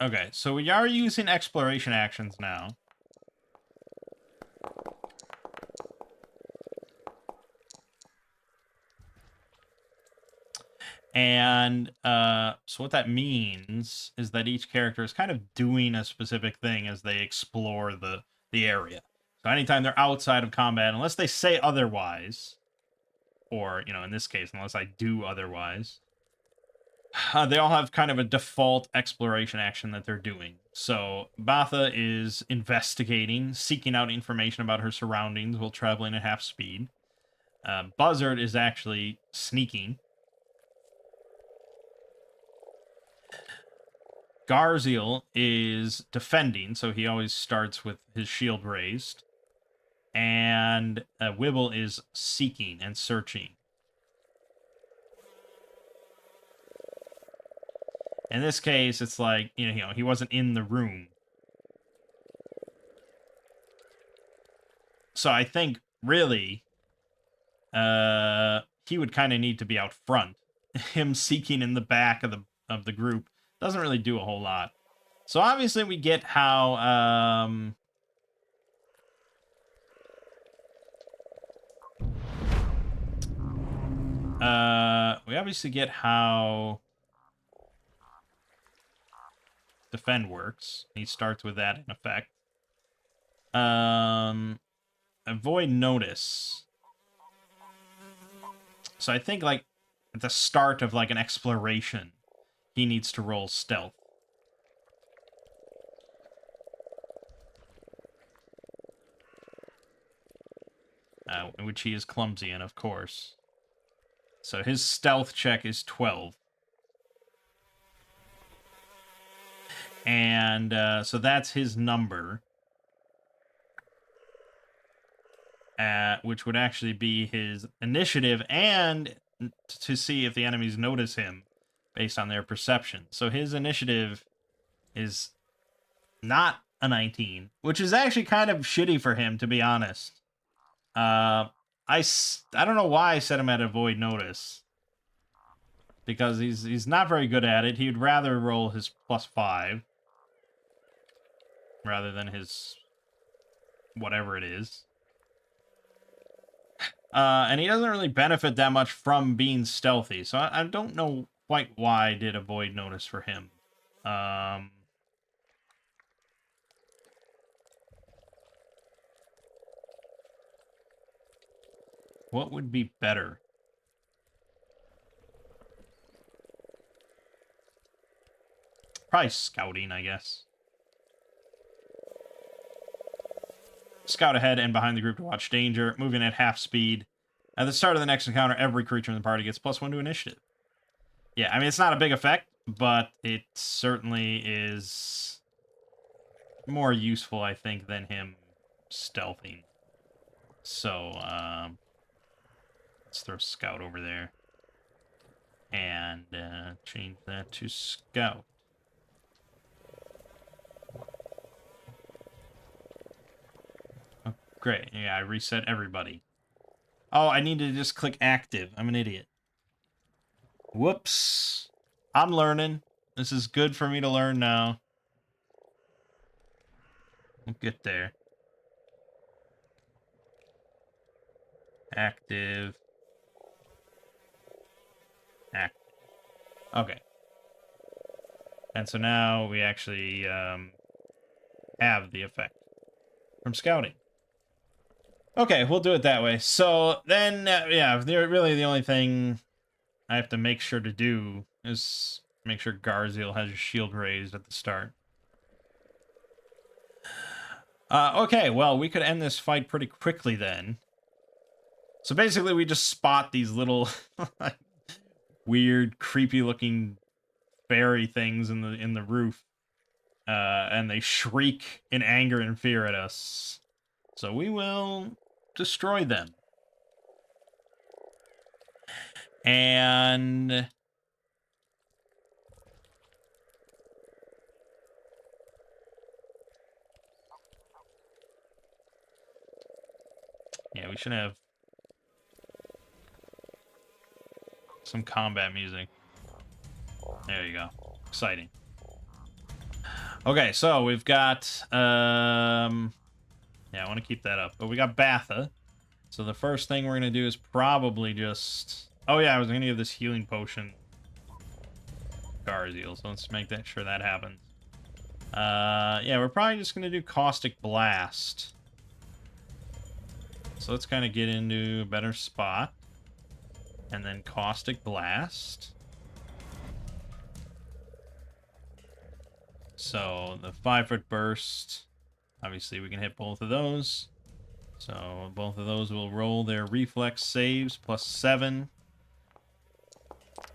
Okay, so we are using exploration actions now. And so what that means is that each character is kind of doing a specific thing as they explore the area. So anytime they're outside of combat, unless they say otherwise, or, you know, in this case, unless I do otherwise, they all have kind of a default exploration action that they're doing. So Batha is investigating, seeking out information about her surroundings while traveling at half speed. Buzzard is actually sneaking. Garziel is defending, so he always starts with his shield raised. And Wibble is seeking and searching. In this case, it's like, you know, he wasn't in the room. So I think, really, he would kind of need to be out front. Him seeking in the back of the group doesn't really do a whole lot. So obviously we get how we obviously get how defend works. He starts with that in effect. Avoid notice. So I think, like, at the start of, like, an exploration, he needs to roll stealth. Which he is clumsy in, of course. So his stealth check is 12. And so that's his number. Which would actually be his initiative, and to see if the enemies notice him based on their perception. So his initiative is not a 19, which is actually kind of shitty for him, to be honest. I don't know why I set him at avoid notice, because he's not very good at it. He'd rather roll his +5 rather than his whatever it is. And he doesn't really benefit that much from being stealthy, so I don't know quite why I did avoid notice for him. What would be better? probably scouting, I guess. Scout ahead and behind the group to watch danger, moving at half speed. At the start of the next encounter, every creature in the party gets +1 to initiative. Yeah, I mean, it's not a big effect, but it certainly is more useful, I think, than him stealthing. So, let's throw Scout over there. And change that to Scout. Oh, great. Yeah, I reset everybody. Oh, I need to just click active. I'm an idiot. Whoops. I'm learning. This is good for me to learn now. We'll get there. Active. Active. Okay. And so now we actually have the effect from scouting. Okay, we'll do it that way. So then, yeah, really the only thing I have to make sure to do is make sure Garziel has your shield raised at the start. Okay, well, we could end this fight pretty quickly then. So basically, we just spot these little weird, creepy-looking fairy things in the roof, and they shriek in anger and fear at us. So we will destroy them. And yeah, we should have some combat music. There you go. Exciting. Okay, so we've got yeah, I want to keep that up. But we got Batha. So the first thing we're gonna do is probably just, oh yeah, I was gonna give this healing potion Garziel, so let's make that sure that happens. Yeah, we're probably just gonna do Caustic Blast. So let's kind of get into a better spot. And then Caustic Blast. So the 5-foot burst, obviously we can hit both of those. So both of those will roll their reflex saves +7.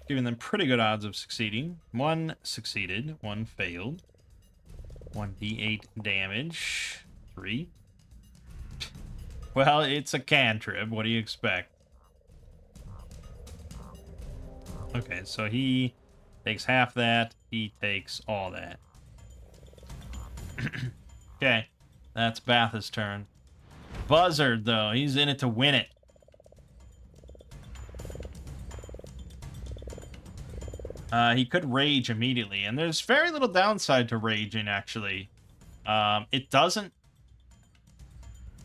Giving them pretty good odds of succeeding. 1 succeeded, 1 failed. 1d8 damage. 3. Well, it's a cantrip. What do you expect? Okay, so he takes half that. He takes all that. Okay, that's Batha's turn. Buzzard, though, he's in it to win it. He could rage immediately, and there's very little downside to raging, actually. It doesn't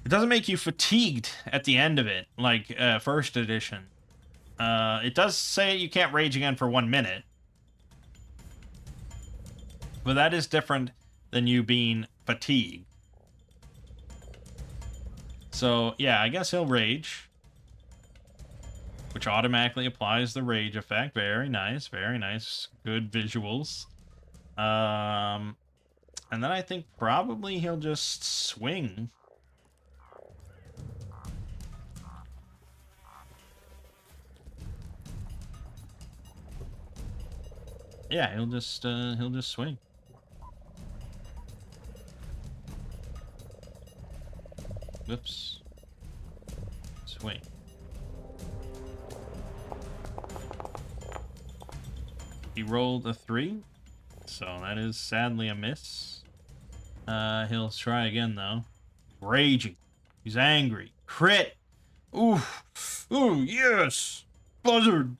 make you fatigued at the end of it, like first edition. It does say you can't rage again for 1 minute. But that is different than you being fatigued. So, yeah, I guess he'll rage. Which automatically applies the rage effect. Very nice, very nice. Good visuals. And then I think probably he'll just swing. Yeah, he'll just swing. Whoops. Swing. He rolled a 3, so that is sadly a miss. He'll try again, though. Raging. He's angry. Crit! Ooh! Ooh, yes! Buzzard!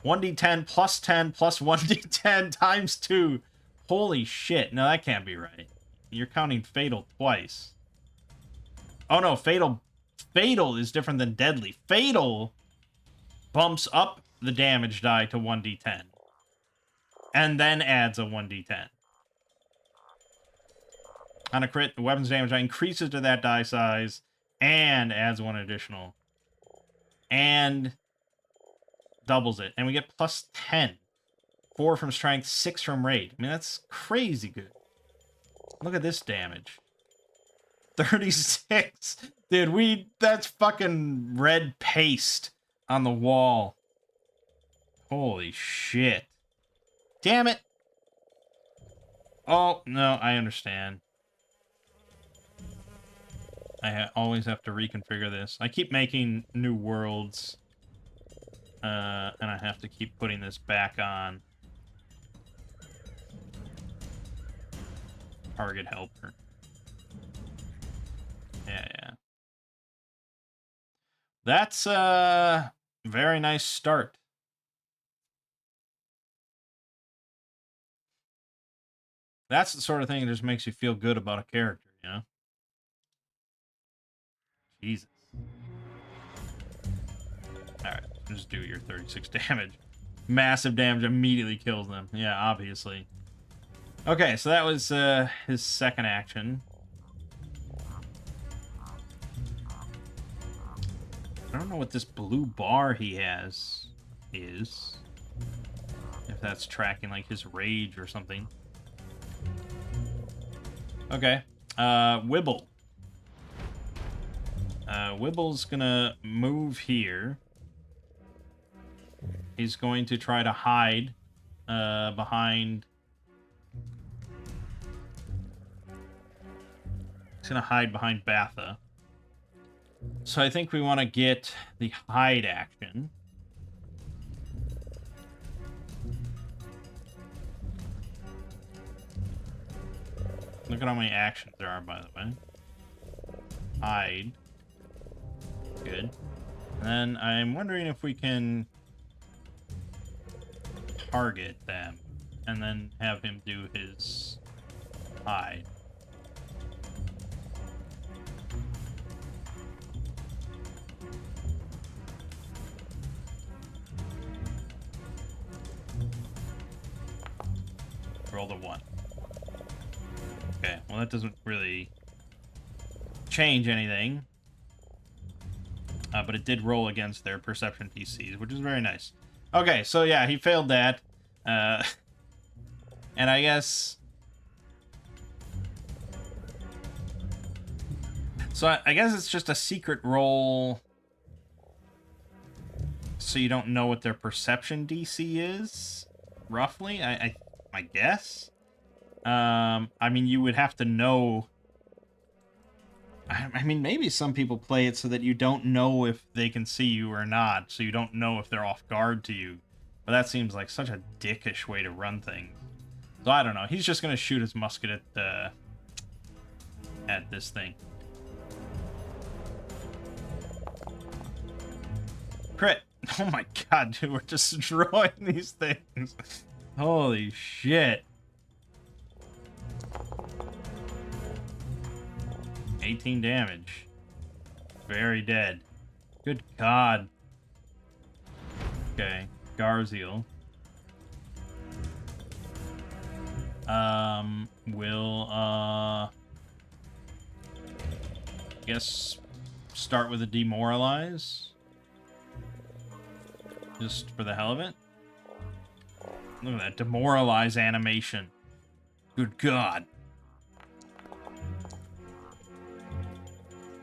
1d10 plus 10 plus 1d10 times 2. Holy shit. No, that can't be right. You're counting fatal twice. Oh, no, fatal is different than deadly. Fatal bumps up the damage die to 1d10. And then adds a 1d10. On a crit, the weapon's damage die increases to that die size and adds 1 additional. And doubles it. And we get +10. 4 from strength, 6 from rate. I mean, that's crazy good. Look at this damage. 36. Dude, that's fucking red paste on the wall. Holy shit. Damn it. Oh, no, I understand. I always have to reconfigure this. I keep making new worlds. And I have to keep putting this back on. Target helper. Yeah. That's a very nice start. That's the sort of thing that just makes you feel good about a character, you know? Jesus. Alright, just do your 36 damage. Massive damage immediately kills them. Yeah, obviously. Okay, so that was his second action. I don't know what this blue bar he has is. If that's tracking, like, his rage or something. Okay. Wibble. Wibble's gonna move here. He's going to try to hide behind... He's gonna hide behind Batha. So I think we want to get the hide action. Look at how many actions there are, by the way. Hide. Good. And then I'm wondering if we can target them and then have him do his hide. Roll the 1. Okay, well that doesn't really change anything. But it did roll against their perception DCs, which is very nice. Okay, so yeah, he failed that. And I guess... So I guess it's just a secret roll, so you don't know what their perception DC is, roughly. I guess. I mean, you would have to know. I mean, maybe some people play it so that you don't know if they can see you or not, so you don't know if they're off guard to you. But that seems like such a dickish way to run things. So I don't know. He's just gonna shoot his musket at this thing. Crit. Oh my god, dude, we're destroying these things. Holy shit. 18 damage. Very dead. Good god. Okay, Garziel. We'll, guess start with a demoralize. Just for the hell of it. Look at that demoralize animation. Good god.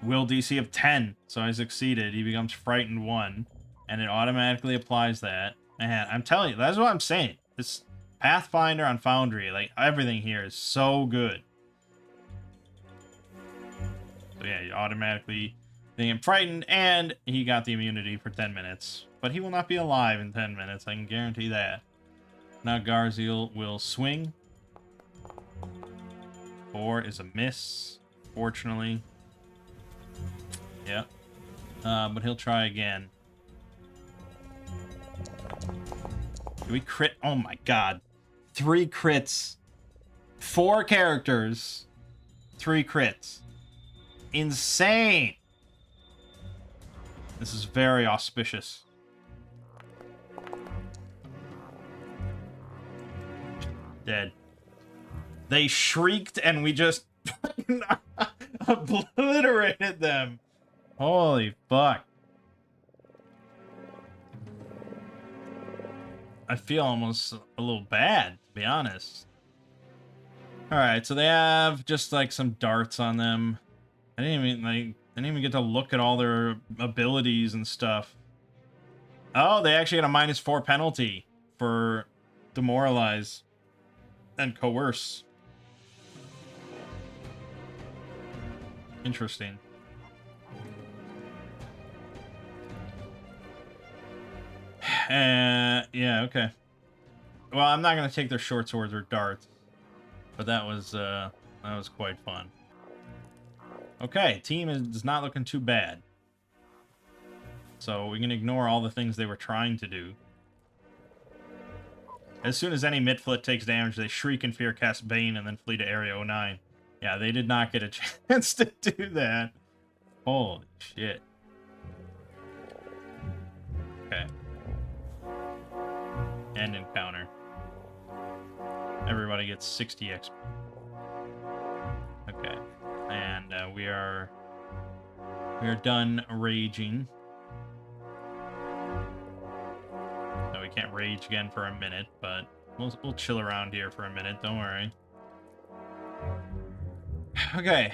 Will DC of 10, so I succeeded. He becomes frightened 1, and it automatically applies that. Man, I'm telling you, that's what I'm saying. This Pathfinder on Foundry, like, everything here is so good. So yeah, you automatically being frightened, and he got the immunity for 10 minutes. But he will not be alive in 10 minutes, I can guarantee that. Now Garziel will swing. 4 is a miss, fortunately. Yeah. But he'll try again. Do we crit? Oh my god. 3 crits. 4 characters. 3 crits. Insane! This is very auspicious. Dead. They shrieked and we just obliterated them. Holy fuck. I feel almost a little bad, to be honest. All right, so they have just like some darts on them. I didn't even get to look at all their abilities and stuff. Oh, they actually had a -4 penalty for demoralize and coerce. Interesting. Yeah, okay. Well, I'm not gonna take their short swords or darts, but that was quite fun. Okay, team is not looking too bad. So we can ignore all the things they were trying to do. As soon as any midfoot takes damage, they shriek in fear, cast Bane, and then flee to Area 09. Yeah, they did not get a chance to do that. Holy shit. Okay. End encounter. Everybody gets 60 XP. Okay. And we are done raging. So we can't rage again for a minute, but we'll chill around here for a minute, don't worry. Okay,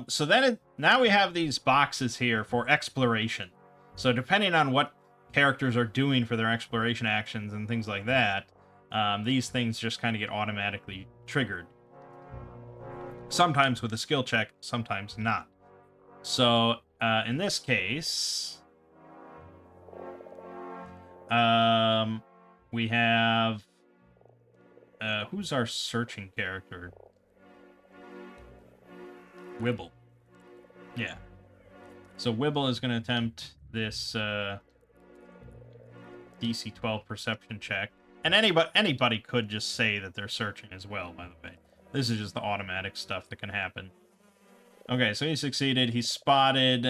so then now we have these boxes here for exploration. So depending on what characters are doing for their exploration actions and things like that, these things just kind of get automatically triggered. Sometimes with a skill check, sometimes not. So in this case, we have who's our searching character? Wibble. Yeah. So Wibble is going to attempt this DC 12 perception check. And anybody could just say that they're searching as well, by the way. This is just the automatic stuff that can happen. Okay, so he succeeded. He spotted...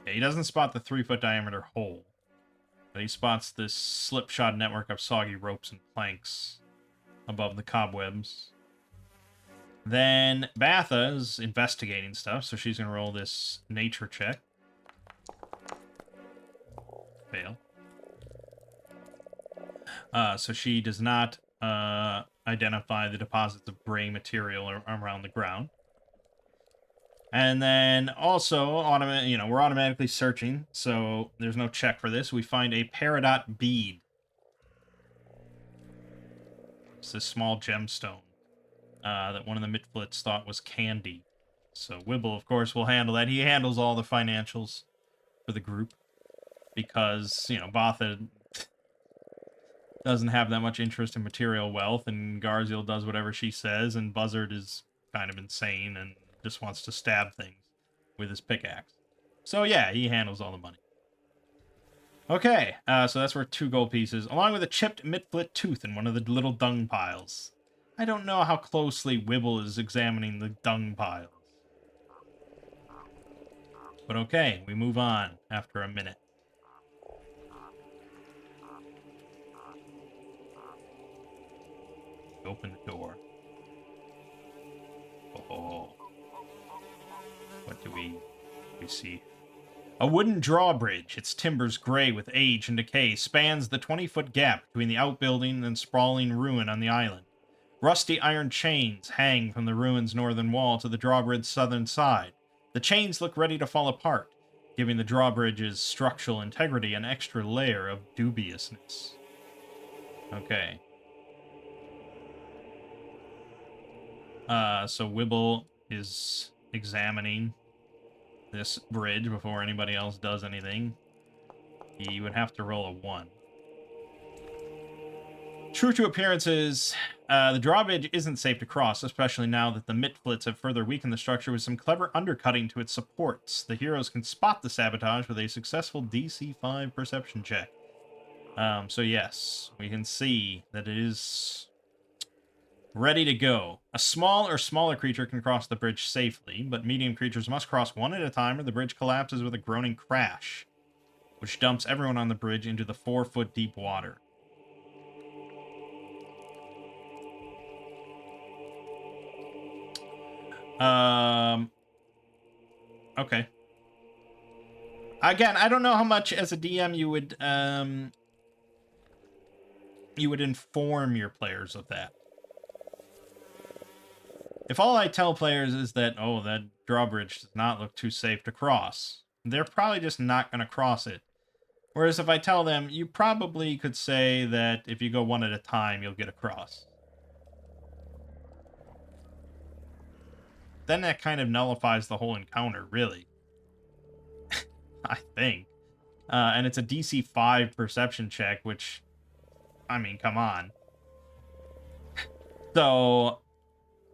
he doesn't spot the 3-foot diameter hole. But he spots this slipshod network of soggy ropes and planks above the cobwebs. Then Batha is investigating stuff, so she's going to roll this nature check. Fail. So she does not identify the deposits of gray material around the ground. And then also, we're automatically searching, so there's no check for this. We find a peridot bead. It's this small gemstone that one of the Mitflits thought was candy. So Wibble, of course, will handle that. He handles all the financials for the group because, Botha doesn't have that much interest in material wealth, and Garziel does whatever she says, and Buzzard is kind of insane and just wants to stab things with his pickaxe. So yeah, he handles all the money. Okay, so that's worth 2 gold pieces, along with a chipped Mitflit tooth in one of the little dung piles. I don't know how closely Wibble is examining the dung piles. But okay, we move on after a minute. Open the door. Oh. What do we see? A wooden drawbridge, its timbers gray with age and decay, spans the 20-foot gap between the outbuilding and sprawling ruin on the island. Rusty iron chains hang from the ruin's northern wall to the drawbridge's southern side. The chains look ready to fall apart, giving the drawbridge's structural integrity an extra layer of dubiousness. Okay. So Wibble is examining this bridge before anybody else does anything. He would have to roll a 1. True to appearances, the drawbridge isn't safe to cross, especially now that the Mitflits have further weakened the structure with some clever undercutting to its supports. The heroes can spot the sabotage with a successful DC 5 perception check. So yes, we can see that it is ready to go. A small or smaller creature can cross the bridge safely, but medium creatures must cross one at a time or the bridge collapses with a groaning crash, which dumps everyone on the bridge into the 4-foot deep water. Okay. Again, I don't know how much as a DM you would inform your players of that. If all I tell players is that, oh, that drawbridge does not look too safe to cross, they're probably just not going to cross it. Whereas if I tell them, you probably could say that if you go one at a time, you'll get across. Then that kind of nullifies the whole encounter, really. I think. And it's a DC 5 perception check, which, I mean, come on. So,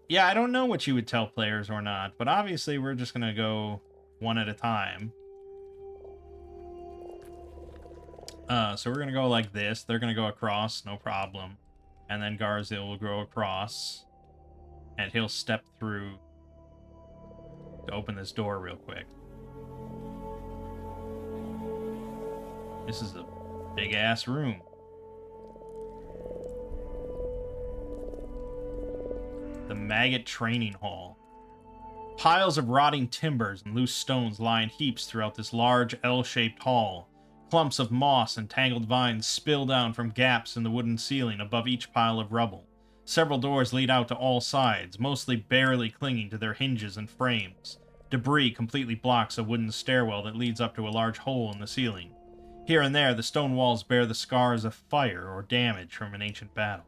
yeah, I don't know what you would tell players or not, but obviously we're just going to go one at a time. So we're going to go like this. They're going to go across, no problem. And then Garzil will go across. And he'll step through to open this door real quick. This is a big-ass room. The Maggot Training Hall. Piles of rotting timbers and loose stones lie in heaps throughout this large L-shaped hall. Clumps of moss and tangled vines spill down from gaps in the wooden ceiling above each pile of rubble. Several doors lead out to all sides, mostly barely clinging to their hinges and frames. Debris completely blocks a wooden stairwell that leads up to a large hole in the ceiling. Here and there, the stone walls bear the scars of fire or damage from an ancient battle.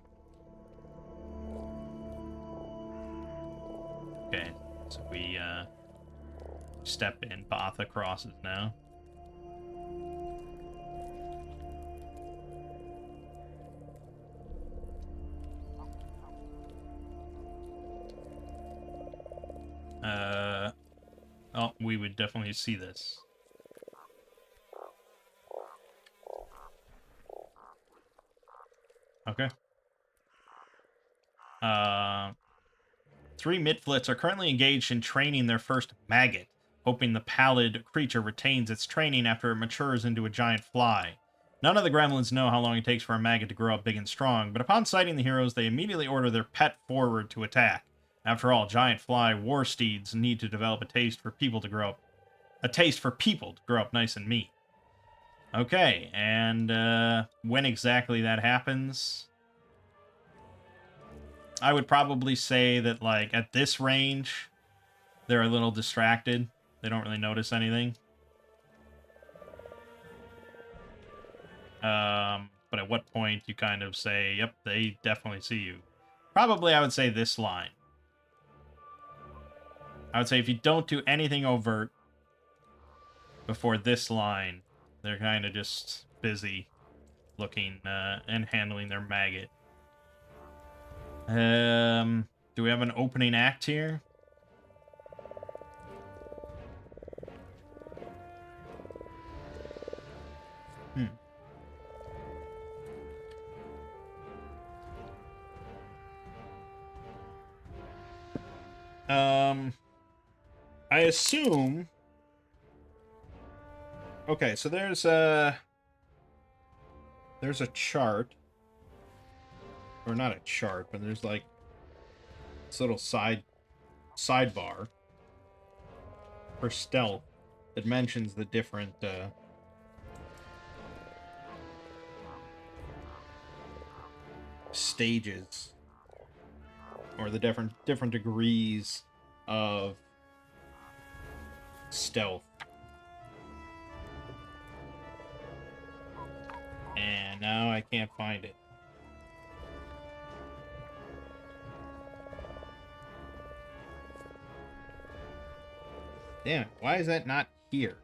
Okay, so we step in. Botha crosses now. Oh, we would definitely see this. Okay. 3 Midflits are currently engaged in training their first maggot, hoping the pallid creature retains its training after it matures into a giant fly. None of the gremlins know how long it takes for a maggot to grow up big and strong, but upon sighting the heroes, they immediately order their pet forward to attack. After all, giant fly war steeds need to develop a taste for people to grow up nice and meat. Okay, and when exactly that happens, I would probably say that, like, at this range, they're a little distracted. They don't really notice anything. But at what point you kind of say, yep, they definitely see you. Probably I would say this line. I would say if you don't do anything overt before this line, they're kind of just busy looking and handling their maggot. Do we have an opening act here? I assume. Okay, so there's a chart, or not a chart, but there's like this little sidebar for stealth that mentions the different stages, or the different degrees of stealth. And now I can't find it. Damn it, why is that not here?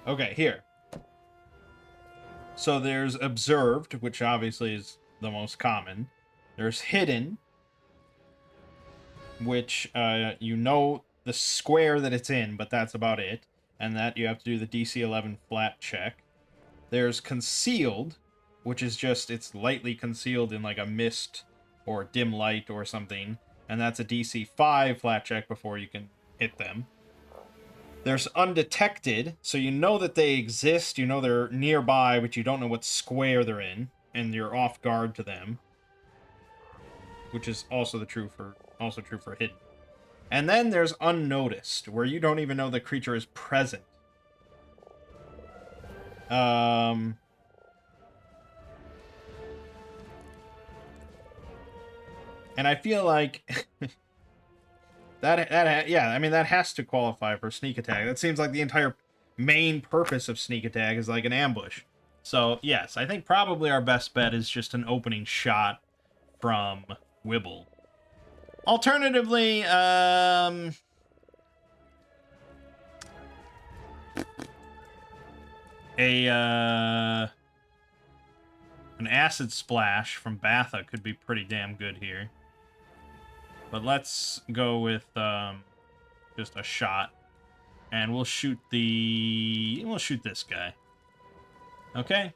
Okay, here. So there's observed, which obviously is the most common. There's hidden, which you know the square that it's in, but that's about it. And that you have to do the DC 11 flat check. There's concealed, which is just, it's lightly concealed in like a mist or dim light or something. And that's a DC 5 flat check before you can hit them. There's undetected, so you know that they exist, you know they're nearby, but you don't know what square they're in, and you're off guard to them. Which is also true for hidden. And then there's unnoticed, where you don't even know the creature is present. And I feel like yeah, I mean, that has to qualify for sneak attack. That seems like the entire main purpose of sneak attack is like an ambush. So, yes, I think probably our best bet is just an opening shot from Wibble. Alternatively, an acid splash from Batha could be pretty damn good here. But let's go with just a shot, and we'll shoot this guy. Okay.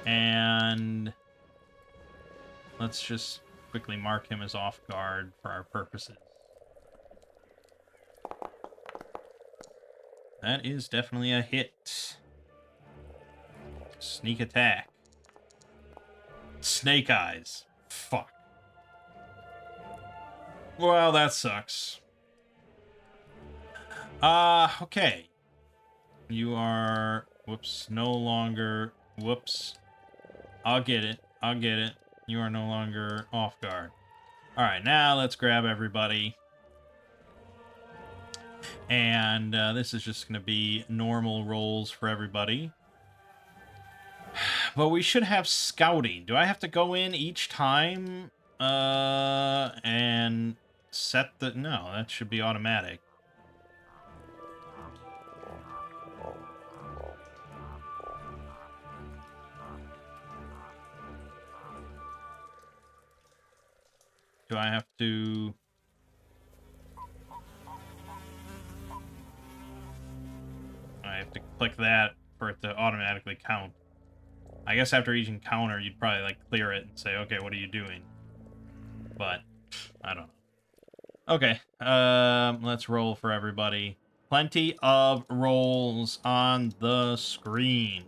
And let's just quickly mark him as off guard for our purposes. That is definitely a hit. Sneak attack. Snake eyes. Fuck. Well, that sucks. Okay. You are... Whoops. No longer... Whoops. I'll get it. I'll get it. You are no longer off guard. Alright, now let's grab everybody. And this is just going to be normal rolls for everybody. But we should have scouting. Do I have to go in each time and set the... No, that should be automatic. Do I have to... I have to click that for it to automatically count. I guess after each encounter, you'd probably, like, clear it and say, okay, what are you doing? But, I don't know. Okay, let's roll for everybody. Plenty of rolls on the screen.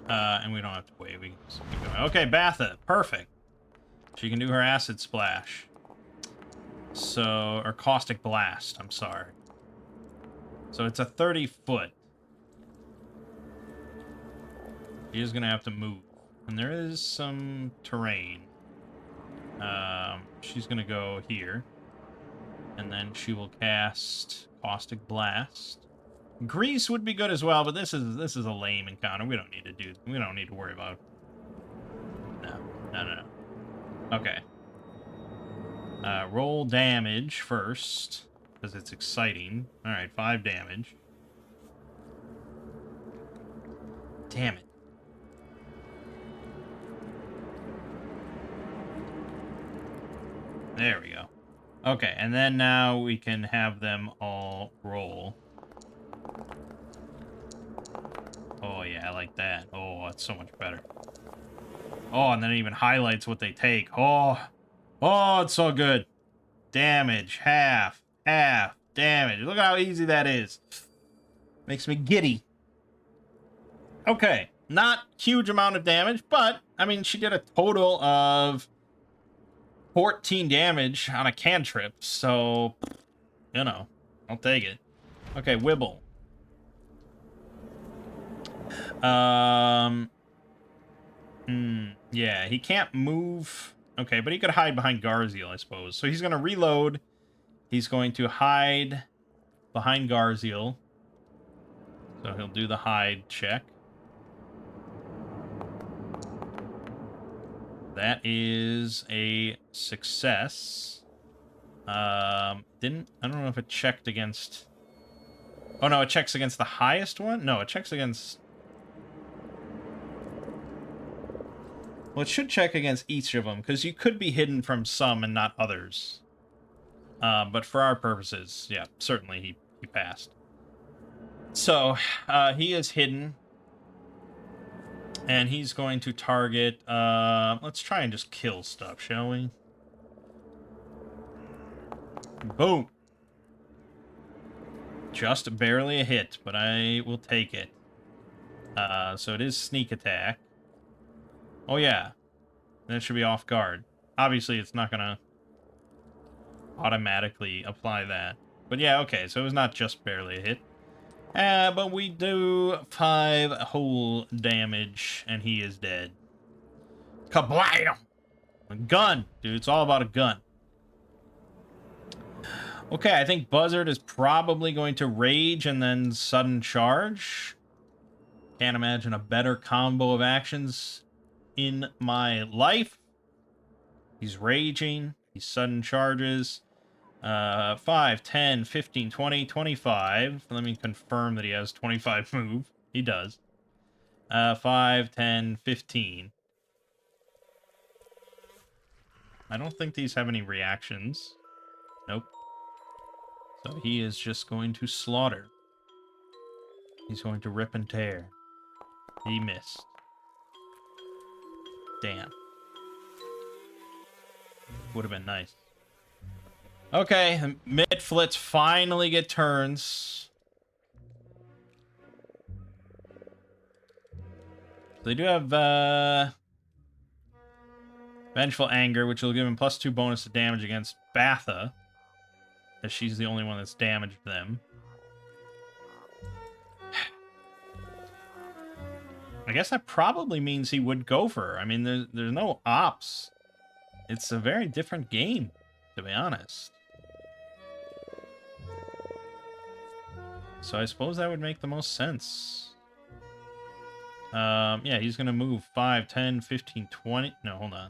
And we don't have to wait. We can just keep going. Okay, Batha. Perfect. She can do her acid splash. So, or caustic blast. I'm sorry. So it's a 30-foot. She is going to have to move. And there is some terrain. She's going to go here. And then she will cast caustic blast. Grease would be good as well, but this is a lame encounter. We don't need to worry about. No. Okay. Roll damage first, because it's exciting. Alright, 5 damage. Damn it. There we go. Okay, and then now we can have them all roll. Oh, yeah, I like that. Oh, it's so much better. Oh, and then it even highlights what they take. Oh, it's so good. Damage, half, damage. Look at how easy that is. Makes me giddy. Okay, not huge amount of damage, but, I mean, she did a total of 14 damage on a cantrip, so, you know, I'll take it. Okay, Wibble. Yeah, he can't move. Okay, but he could hide behind Garziel, I suppose. So he's going to reload. He's going to hide behind Garziel. So he'll do the hide check. That is a success. I don't know if it checked against... Oh, no, it checks against the highest one? No, it checks against... Well, it should check against each of them, because you could be hidden from some and not others. But for our purposes, yeah, certainly he passed. So, he is hidden. And he's going to target... let's try and just kill stuff, shall we? Boom! Just barely a hit, but I will take it. So it is sneak attack. Oh, yeah. That should be off guard. Obviously, it's not going to automatically apply that. But yeah, okay, so it was not just barely a hit. But we do 5 whole damage, and he is dead. Kablam! A gun! Dude, it's all about a gun. Okay, I think Buzzard is probably going to rage and then sudden charge. Can't imagine a better combo of actions in my life. He's raging. He's sudden charges. 5, 10, 15, 20, 25. Let me confirm that he has 25 move. He does. 5, 10, 15. I don't think these have any reactions. Nope. So he is just going to slaughter. He's going to rip and tear. He missed. Damn. Would have been nice. Okay, mid-flits finally get turns. They do have Vengeful Anger, which will give him +2 bonus to damage against Batha, as she's the only one that's damaged them. I guess that probably means he would go for her. I mean, there's no ops. It's a very different game, to be honest. So I suppose that would make the most sense. Yeah, he's going to move 5, 10, 15, 20. No, hold on.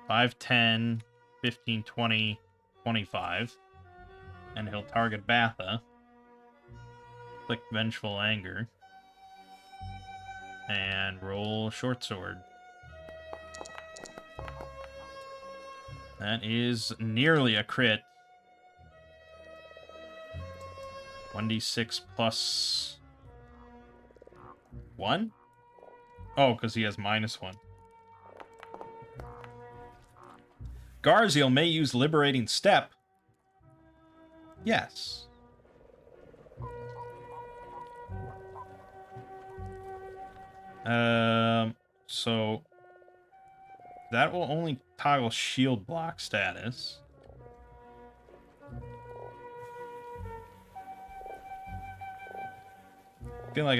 5, 10, 15, 20, 25. And he'll target Batha. Click Vengeful Anger. And roll Short Sword. That is nearly a crit. 1d6 plus 1? Oh, because he has -1. Garziel may use Liberating Step. Yes. So that will only toggle shield block status. I feel like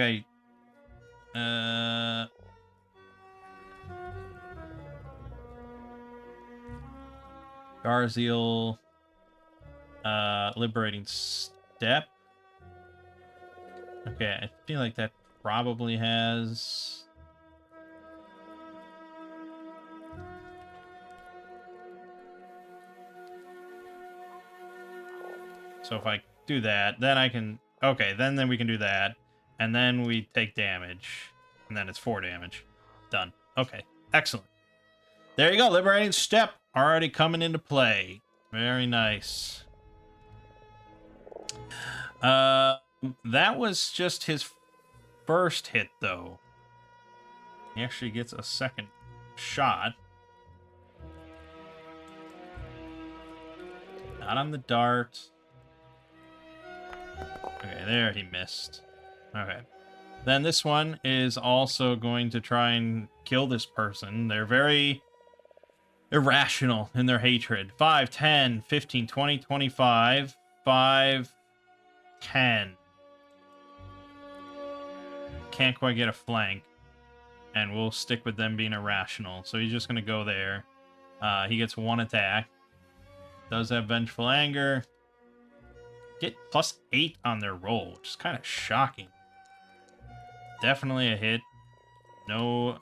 Garziel, Liberating Step. Okay, I feel like that probably has... So if I do that, then I can... Okay, then we can do that. And then we take damage. And then it's 4 damage. Done. Okay, excellent. There you go, Liberating Step already coming into play. Very nice. That was just his first hit, though. He actually gets a second shot. Not on the dart. Okay, there he missed. Okay. Then this one is also going to try and kill this person. They're very irrational in their hatred. 5, 10, 15, 20, 25. 5, 10. Can't quite get a flank. And we'll stick with them being irrational. So he's just going to go there. He gets 1 attack. Does have Vengeful Anger. Get +8 on their roll, which is kind of shocking. Definitely a hit. No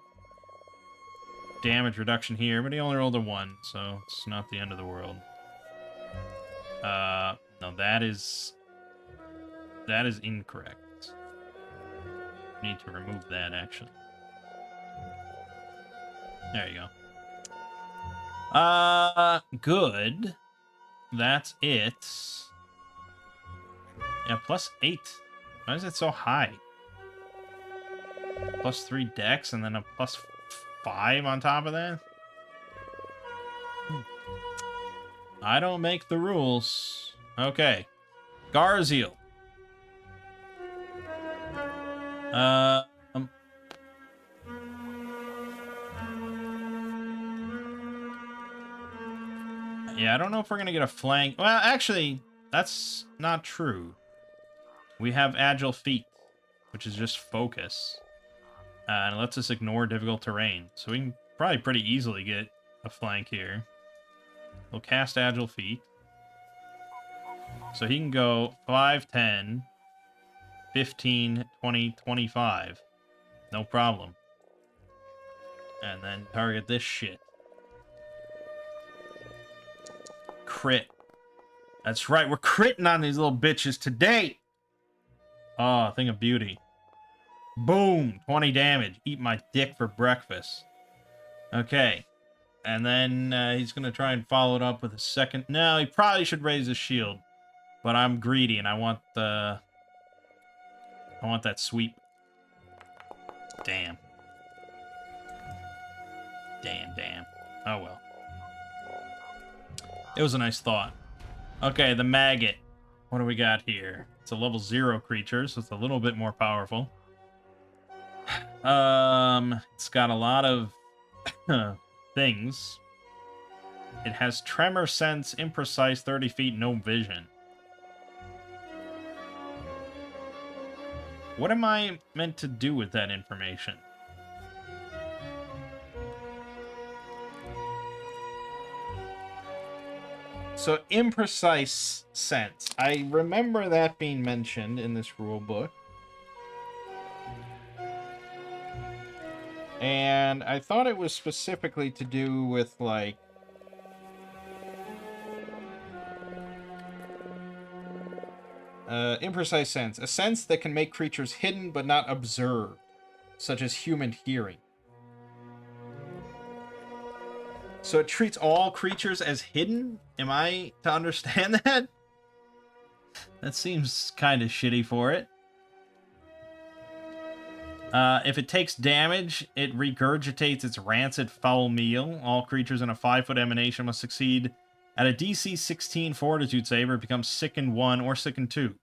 damage reduction here, but he only rolled a 1, so it's not the end of the world. No, that is incorrect. Need to remove that, actually. There you go. Good. That's it. Yeah, +8. Why is it so high? +3 dex and then a +5 on top of that? I don't make the rules. Okay. Garziel. I don't know if we're going to get a flank. Well, actually, that's not true. We have agile feet, which is just focus. And it lets us ignore difficult terrain. So we can probably pretty easily get a flank here. We'll cast agile feet. So he can go 5, 10, 15, 20, 25. No problem. And then target this shit. Crit. That's right, we're critting on these little bitches today! Oh, thing of beauty. Boom! 20 damage. Eat my dick for breakfast. Okay. And then he's going to try and follow it up with a second. No, he probably should raise his shield. But I'm greedy and I want the... I want that sweep. Damn. Damn. Oh well. It was a nice thought. Okay, the maggot. What do we got here? It's a level 0 creature, so it's a little bit more powerful. It's got a lot of things. It has tremor sense, imprecise, 30 feet, no vision. What am I meant to do with that information? So, imprecise sense. I remember that being mentioned in this rule book. And I thought it was specifically to do with, like... imprecise sense. A sense that can make creatures hidden but not observed, such as human hearing. So it treats all creatures as hidden? Am I to understand that? That seems kind of shitty for it. If it takes damage, it regurgitates its rancid foul meal. All creatures in a 5-foot emanation must succeed at a DC 16 fortitude save or become sickened 1 or sickened 2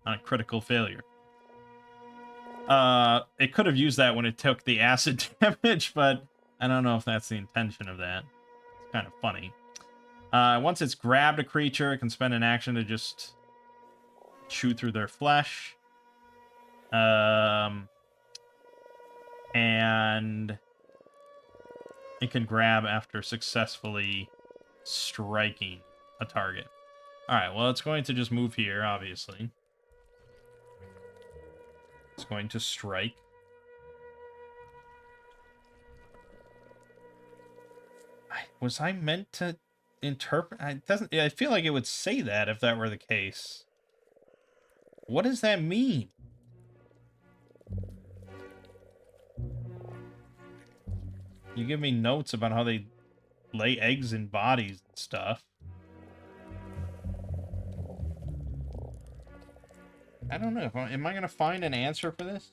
on a critical failure. It could have used that when it took the acid damage, but I don't know if that's the intention of that. It's kind of funny. Once it's grabbed a creature, it can spend an action to just chew through their flesh. And it can grab after successfully striking a target. Alright, well, it's going to just move here, obviously. It's going to strike. Was I meant to interpret? I feel like it would say that if that were the case. What does that mean? You give me notes about how they lay eggs in bodies and stuff. I don't know. Am I going to find an answer for this?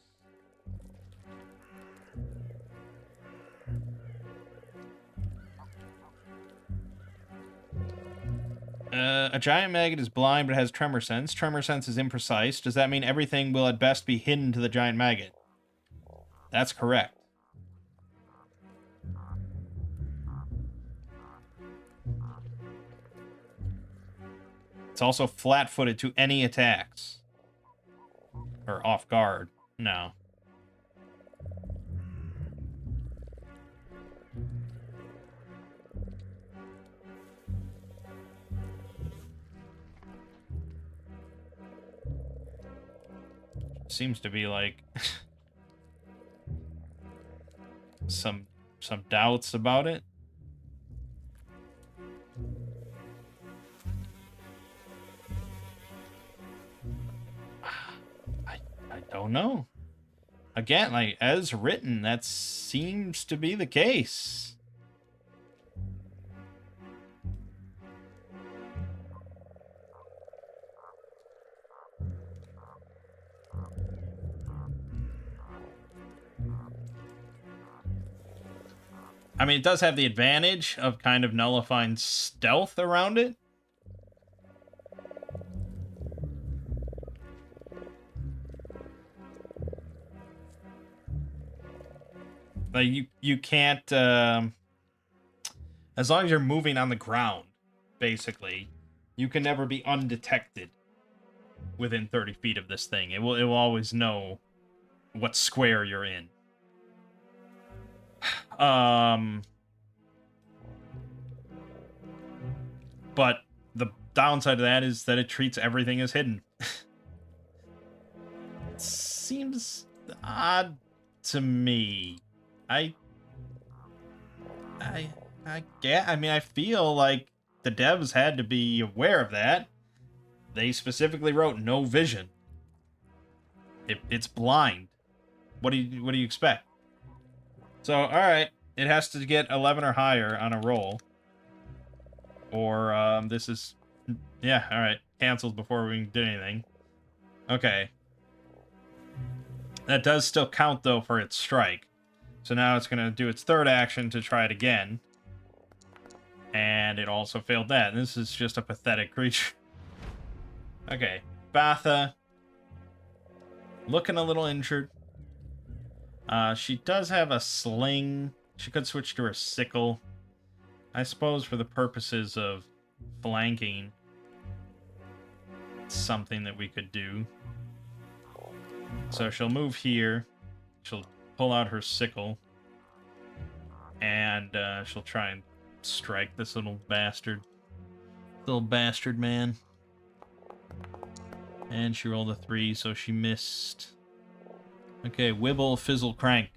A giant maggot is blind but has tremor sense. Tremor sense is imprecise. Does that mean everything will at best be hidden to the giant maggot? That's correct. It's also flat-footed to any attacks. Or off guard. No. Seems to be like some doubts about it. I don't know. Again, like, as written, that seems to be the case. I mean, it does have the advantage of kind of nullifying stealth around it. Like, you can't, as long as you're moving on the ground, basically. You can never be undetected within 30 feet of this thing. It will always know what square you're in. But the downside of that is that it treats everything as hidden. It seems odd to me. I get. I mean, I feel like the devs had to be aware of that. They specifically wrote no vision. It's blind. What do you expect? So, all right, it has to get 11 or higher on a roll, or this is, yeah, all right, canceled before we did anything. Okay, that does still count though for its strike. So now it's gonna do its third action to try it again, and it also failed that. This is just a pathetic creature. Okay, Batha, looking a little injured. She does have a sling. She could switch to her sickle. I suppose for the purposes of flanking, it's something that we could do. So she'll move here. She'll pull out her sickle. And she'll try and strike this little bastard. Little bastard man. And she rolled a 3, so she missed. Okay, Wibble, Fizzle, Crank.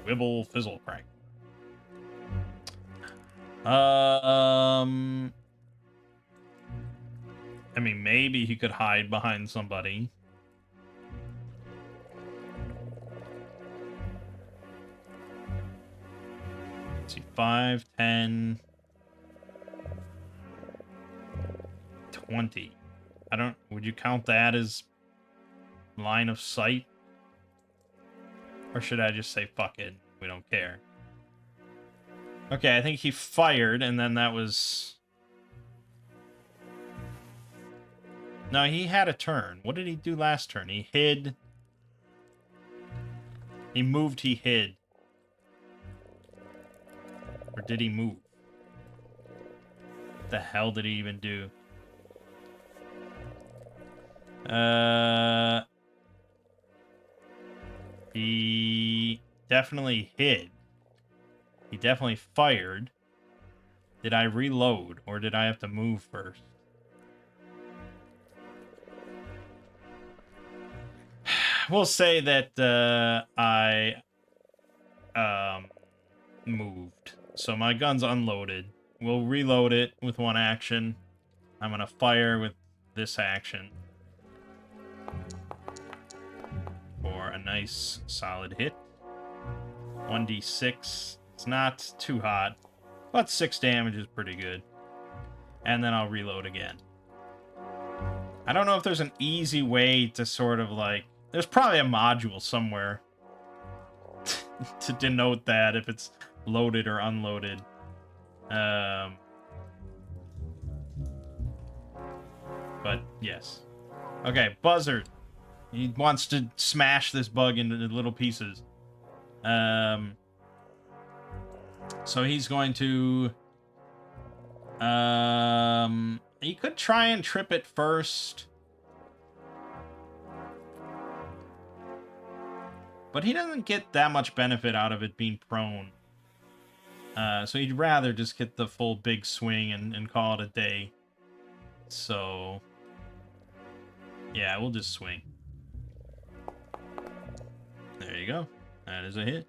Wibble, Fizzle, Crank. I mean, maybe he could hide behind somebody. Let's see, 5, 10, 20. Would you count that as line of sight? Or should I just say, fuck it, we don't care? Okay, I think he fired, and then that was... No, he had a turn. What did he do last turn? He hid. He moved, he hid. Or did he move? What the hell did he even do? He definitely hid. He definitely fired. Did I reload, or did I have to move first? We'll say that I moved. So my gun's unloaded. We'll reload it with one action. I'm gonna fire with this action for a nice solid hit. 1d6. It's not too hot, but 6 damage is pretty good. And then I'll reload again. I don't know if there's an easy way to sort of like... There's probably a module somewhere to denote that, if it's loaded or unloaded. But yes. Okay, Buzzard. He wants to smash this bug into little pieces. So he's going to... he could try and trip it first. But he doesn't get that much benefit out of it being prone. So he'd rather just get the full big swing and call it a day. So... yeah, we'll just swing. There you go. That is a hit.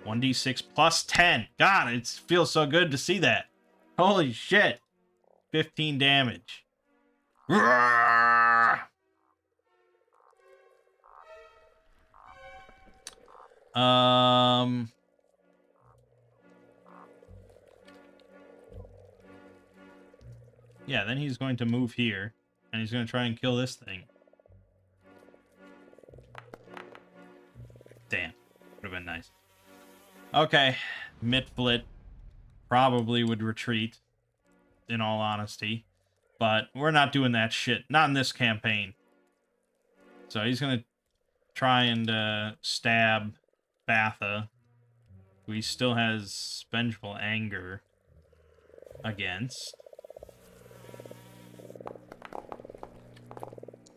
1d6 plus 10. God, it feels so good to see that. Holy shit. 15 damage. Roar! Yeah, then he's going to move here, and he's going to try and kill this thing. Damn. Would have been nice. Okay. Mitflit probably would retreat, in all honesty. But we're not doing that shit. Not in this campaign. So he's going to try and stab Batha, who he still has vengeful anger. against.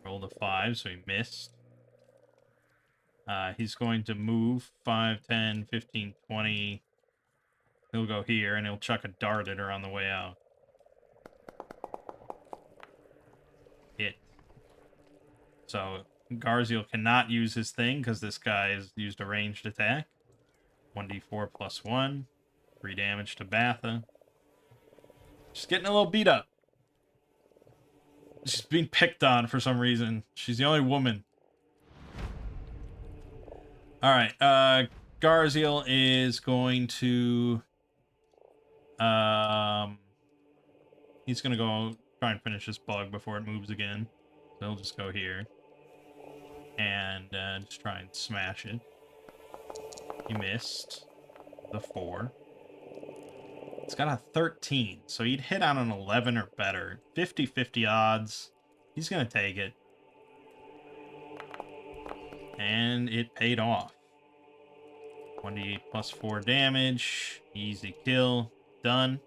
Rolled a 5, so he missed. He's going to move 5, 10, 15, 20. He'll go here, and he'll chuck a dart at her on the way out. Hit. So Garziel cannot use his thing, because this guy has used a ranged attack. 1d4 plus 1. 3 damage to Batha. She's getting a little beat up. She's being picked on for some reason. She's the only woman. Alright, Garziel is going to... he's gonna go try and finish this bug before it moves again. So he'll just go here. And just try and smash it. He missed. The 4. It's got a 13, so he'd hit on an 11 or better. 50-50 odds. He's gonna take it. And it paid off. 1d8 plus 4 damage. Easy kill. Done.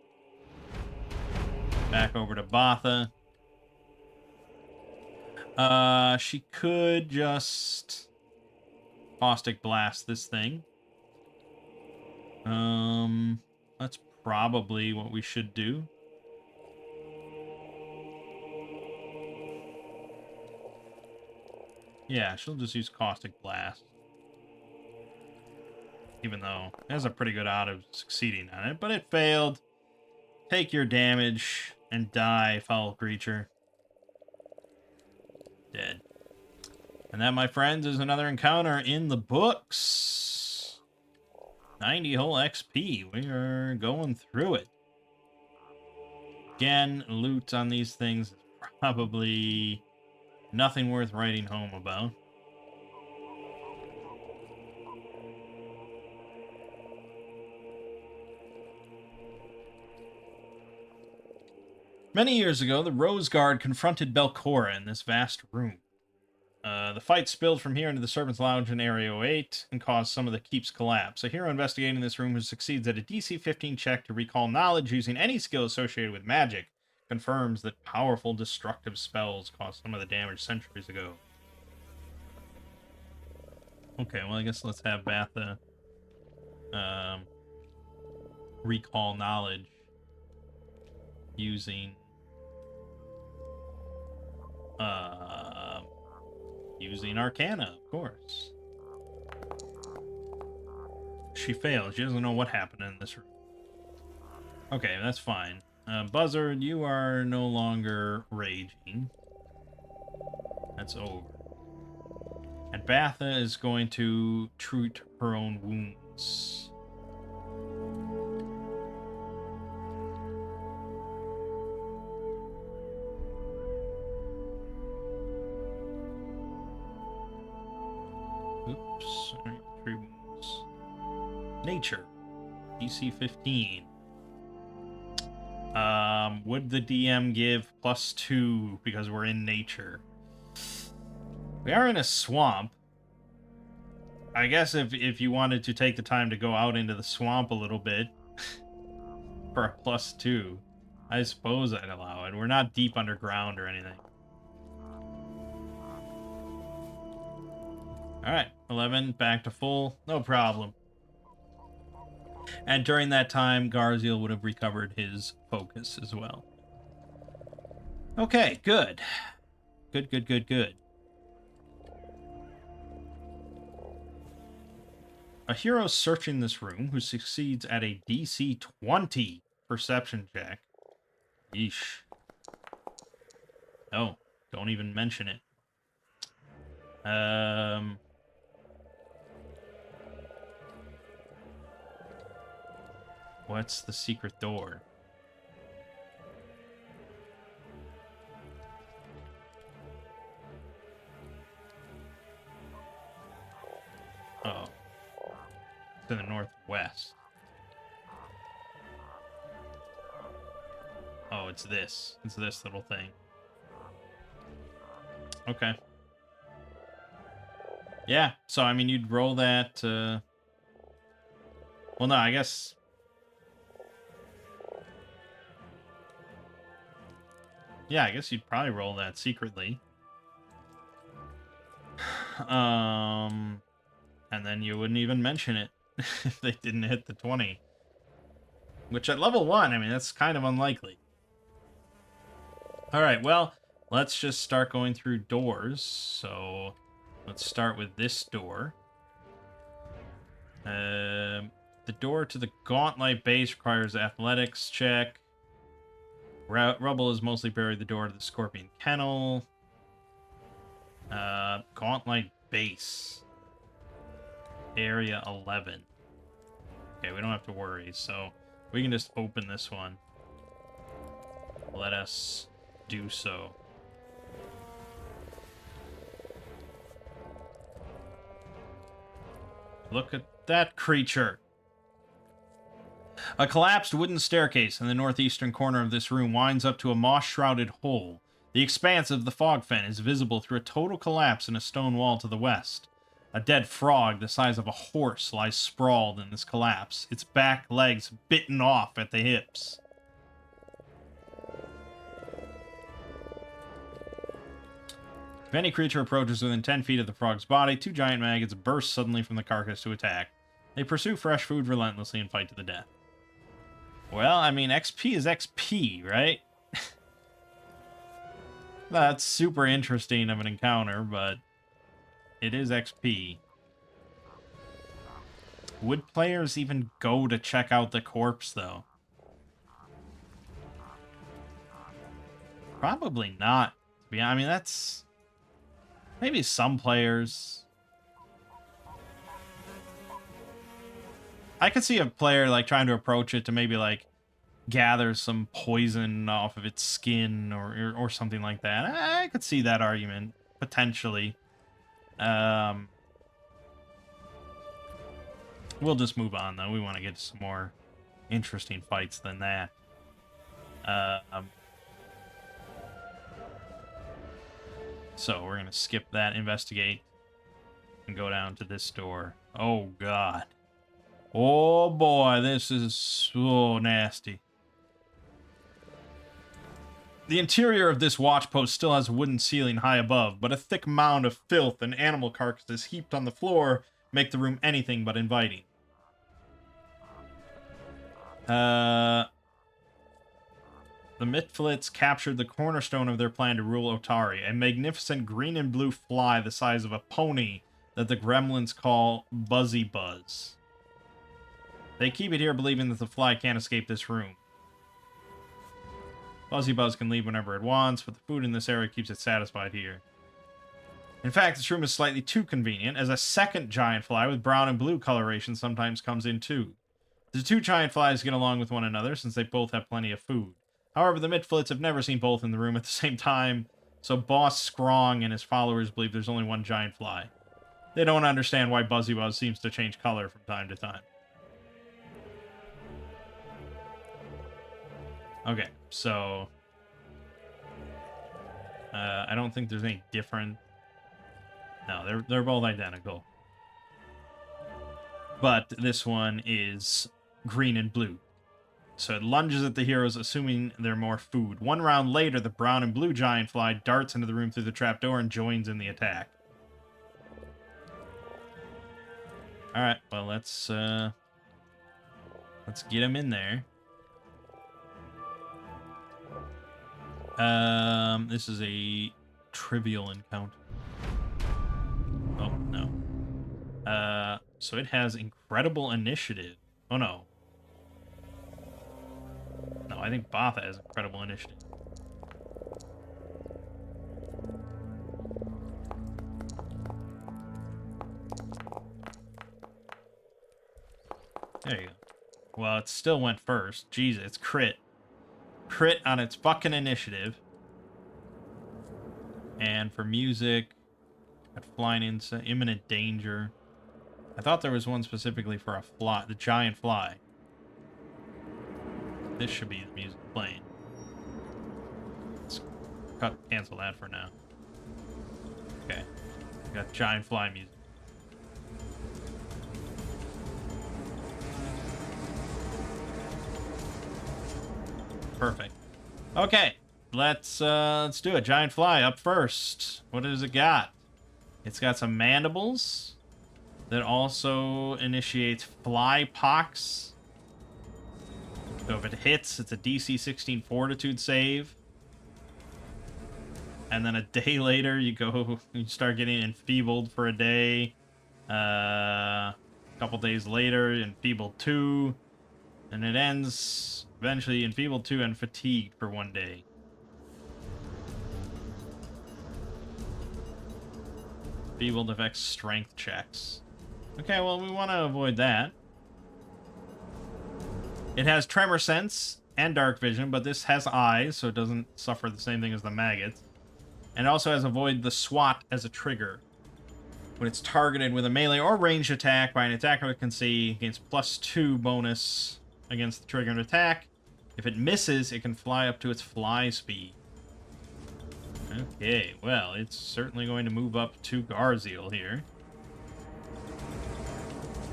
Back over to Batha. She could just Caustic Blast this thing. That's probably what we should do. Yeah, she'll just use Caustic Blast. Even though it has a pretty good odds of succeeding on it, but it failed. Take your damage and die, foul creature. Dead. And that, my friends, is another encounter in the books. 90 whole XP. We are going through it. Again, loot on these things is probably nothing worth writing home about. Many years ago, the Rose Guard confronted Belcora in this vast room. The fight spilled from here into the Servants' Lounge in Area 08 and caused some of the keep's collapse. A hero investigating this room who succeeds at a DC 15 check to recall knowledge using any skill associated with magic confirms that powerful destructive spells caused some of the damage centuries ago. Okay, well, I guess let's have Batha recall knowledge using Arcana, of course. She fails. She doesn't know what happened in this room. Okay, that's fine. Buzzard, you are no longer raging. That's over. And Batha is going to treat her own wounds. Oops. Alright, 3 wounds. Nature. DC 15. Would the DM give +2 because we're in nature? We are in a swamp. I guess if you wanted to take the time to go out into the swamp a little bit for a +2, I suppose I'd allow it. We're not deep underground or anything. Alright, 11, back to full, no problem. And during that time, Garziel would have recovered his focus as well. Okay, good. Good. A hero searching this room who succeeds at a DC 20 perception check. Yeesh. Oh, don't even mention it. What's the secret door? Oh. To the northwest. Oh, it's this. It's this little thing. Okay. Yeah, so, I mean, you'd roll that, well, no, I guess... Yeah, I guess you'd probably roll that secretly. And then you wouldn't even mention it if they didn't hit the 20. Which at level 1, I mean, that's kind of unlikely. Alright, well, let's just start going through doors. So, let's start with this door. The door to the Gauntlet base requires athletics check. Rubble is mostly buried. The door to the Scorpion Kennel. Gauntlet base. Area 11. Okay, we don't have to worry, so we can just open this one. Let us do so. Look at that creature. A collapsed wooden staircase in the northeastern corner of this room winds up to a moss-shrouded hole. The expanse of the fog fen is visible through a total collapse in a stone wall to the west. A dead frog the size of a horse lies sprawled in this collapse, its back legs bitten off at the hips. If any creature approaches within 10 feet of the frog's body, 2 giant maggots burst suddenly from the carcass to attack. They pursue fresh food relentlessly and fight to the death. Well, I mean, XP is XP, right? That's super interesting of an encounter, but it is XP. Would players even go to check out the corpse, though? Probably not. I mean, that's... Maybe some players. I could see a player, like, trying to approach it to maybe, like, gather some poison off of its skin or something like that. I could see that argument, potentially. We'll just move on, though. We want to get to some more interesting fights than that. So we're going to skip that, investigate, and go down to this door. Oh, God. Oh, boy, this is so nasty. The interior of this watch post still has a wooden ceiling high above, but a thick mound of filth and animal carcasses heaped on the floor make the room anything but inviting. The Mitflits captured the cornerstone of their plan to rule Otari, a magnificent green and blue fly the size of a pony that the gremlins call Buzzy Buzz. They keep it here believing that the fly can't escape this room. Buzzy Buzz can leave whenever it wants, but the food in this area keeps it satisfied here. In fact, this room is slightly too convenient, as a second giant fly with brown and blue coloration sometimes comes in too. The 2 giant flies get along with one another since they both have plenty of food. However, the Mitflits have never seen both in the room at the same time, so Boss Scrong and his followers believe there's only one giant fly. They don't understand why Buzzy Buzz seems to change color from time to time. Okay, so... I don't think there's any different... No, they're both identical. But this one is green and blue. So it lunges at the heroes, assuming they're more food. 1 round later, the brown and blue giant fly darts into the room through the trapdoor and joins in the attack. Alright, well, let's get him in there. This is a trivial encounter. Oh, no. So it has incredible initiative. Oh, no. No, I think Botha has incredible initiative. There you go. Well, it still went first. Jesus, it's crit. Crit on its fucking initiative. And for music, got flying insect, imminent danger. I thought there was one specifically for a fly, the giant fly. This should be the music playing. Let's cancel that for now. Okay. We got giant fly music. Perfect. Okay. let's do it. Giant fly up first. What does it got? It's got some mandibles that also initiates fly pox. So if it hits, it's a DC 16 fortitude save. And then a day later, you start getting enfeebled for a day. A couple days later, enfeebled 2. And it ends eventually enfeebled 2 and fatigued for 1 day. Enfeebled affects strength checks. Okay, well, we want to avoid that. It has tremor sense and dark vision, but this has eyes, so it doesn't suffer the same thing as the maggots. And it also has avoid the SWAT as a trigger. When it's targeted with a melee or ranged attack by an attacker it can see, gains +2 bonus against the triggered attack. If it misses, it can fly up to its fly speed. Okay, well, it's certainly going to move up to Garzeal here.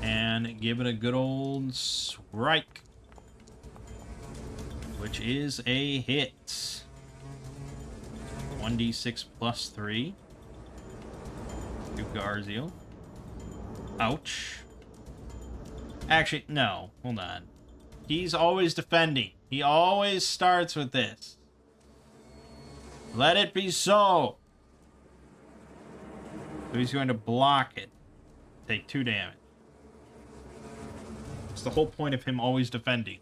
And give it a good old strike. Which is a hit. 1d6 +3. To Garzeal. Ouch. Actually, no. Hold on. He's always defending. He always starts with this. Let it be so. So he's going to block it. Take 2 damage. It's the whole point of him always defending.